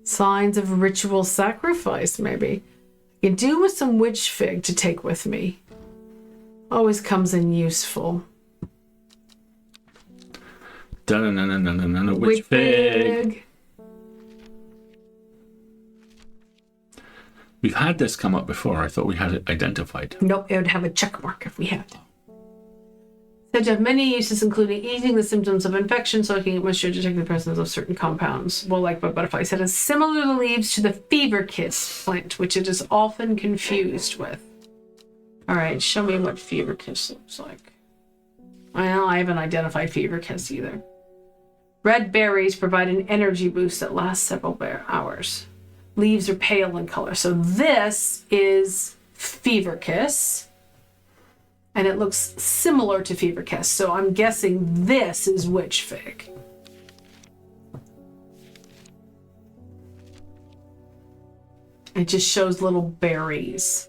Signs of ritual sacrifice, maybe. I can do with some witch fig to take with me. Always comes in useful. Witch fig. We've had this come up before. I thought we had it identified. Nope, it would have a check mark if we had. Said to have many uses, including easing the symptoms of infection, soaking it moisture, detecting the presence of certain compounds. Well, like my butterfly said, is similar to leaves to the fever kiss plant, which it is often confused with. All right, show me what fever kiss looks like. Well, I haven't identified fever kiss either. Red berries provide an energy boost that lasts several hours. Leaves are pale in color. So this is fever kiss. And it looks similar to fever kiss. So I'm guessing this is witch fig. It just shows little berries.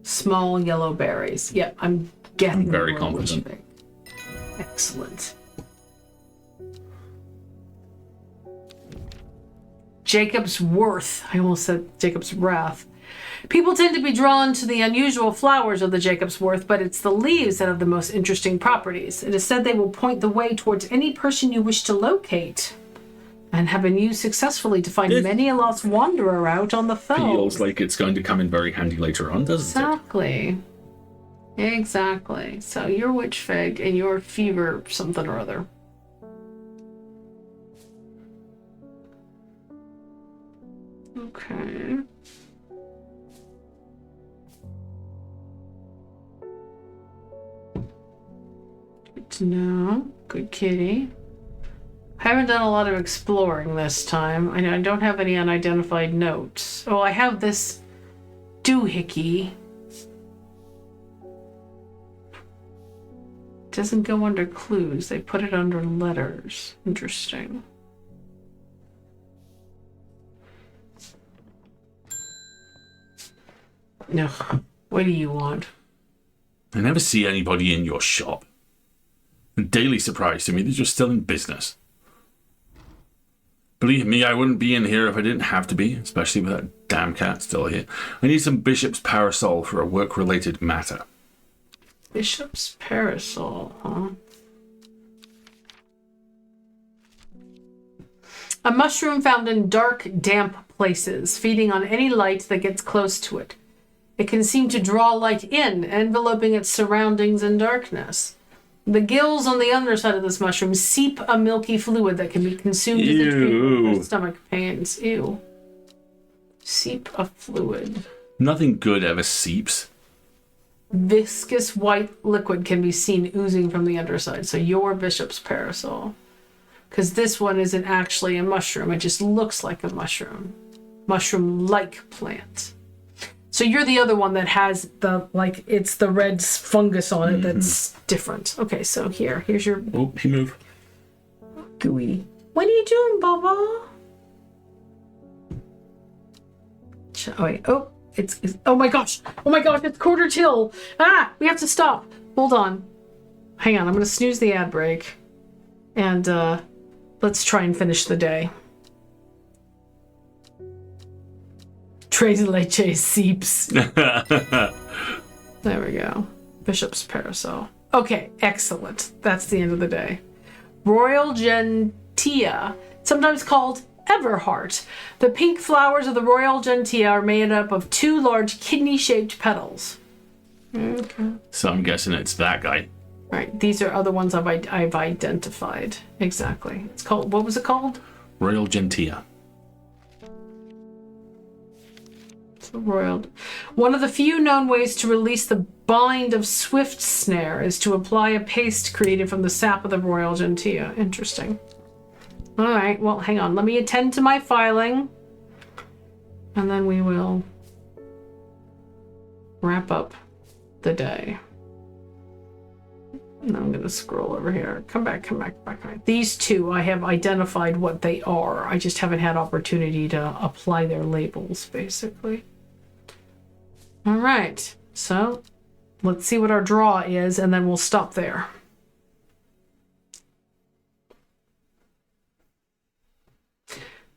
Small yellow berries. Yep, I'm guessing. I'm very confident. Witch fig. Excellent. Jacob's worth. I almost said Jacob's wrath. People tend to be drawn to the unusual flowers of the Jacob's worth, but it's the leaves that have the most interesting properties. It is said they will point the way towards any person you wish to locate, and have been used successfully to find many a lost wanderer out on the fell. Feels like it's going to come in very handy later on, doesn't it? Exactly. So your witch fig and your fever something or other. Okay. Good to know. Good kitty. I haven't done a lot of exploring this time. I don't have any unidentified notes. Oh, I have this doohickey. Doesn't go under clues. They put it under letters. Interesting. No. What do you want? I never see anybody in your shop. A daily surprise to me that you're still in business. Believe me, I wouldn't be in here if I didn't have to be, especially with that damn cat still here. I need some bishop's parasol for a work-related matter. Bishop's parasol, huh? A mushroom found in dark, damp places, feeding on any light that gets close to it. It can seem to draw light in, enveloping its surroundings in darkness. The gills on the underside of this mushroom seep a milky fluid that can be consumed as a treatment for stomach pains. Ew. Seep a fluid. Nothing good ever seeps. Viscous white liquid can be seen oozing from the underside. So your bishop's parasol. Because this one isn't actually a mushroom. It just looks like a mushroom. Mushroom-like plant. So you're the other one that has the, like, it's the red fungus on it that's different. Okay, so here's your... Oh, he moved. Gooey. What are you doing, Baba? Oh, wait. Oh, it's oh my gosh. Oh my gosh, it's quarter till. Ah, we have to stop. Hold on. Hang on, I'm going to snooze the ad break. And let's try and finish the day. Tres leche seeps. There we go. Bishop's parasol. Okay, excellent. That's the end of the day. Royal gentian, sometimes called everheart. The pink flowers of the royal gentian are made up of two large kidney-shaped petals. Okay. So I'm guessing it's that guy. Right. These are other ones I've identified. Exactly. It's called, what was it called? Royal gentian. Royal. One of the few known ways to release the bind of swift snare is to apply a paste created from the sap of the royal gentian. Interesting. All right, well, hang on. Let me attend to my filing, and then we will wrap up the day. And I'm going to scroll over here. Come back. These two, I have identified what they are. I just haven't had opportunity to apply their labels, basically. All right, so let's see what our draw is, and then we'll stop there.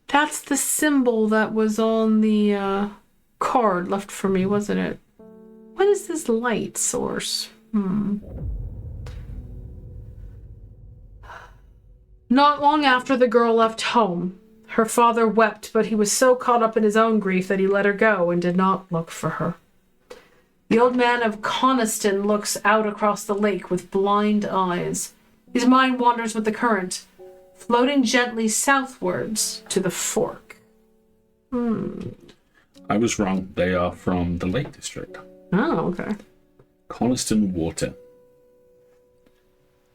That's the symbol that was on the card left for me, wasn't it? What is this light source? Not long after the girl left home, her father wept, but he was so caught up in his own grief that he let her go and did not look for her. The old man of Coniston looks out across the lake with blind eyes. His mind wanders with the current, floating gently southwards to the fork. I was wrong. They are from the Lake District. Oh, okay. Coniston Water.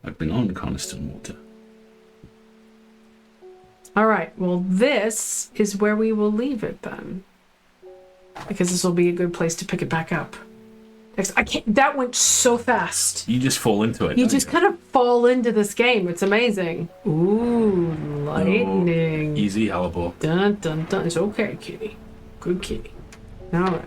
I've been on Coniston Water. All right. Well, this is where we will leave it then, because this will be a good place to pick it back up. I can't. That went so fast. You just fall into it. You just kind of fall into this game. It's amazing. Ooh, lightning. Easy, Halibor. Dun dun dun. It's okay, kitty. Good kitty. All right.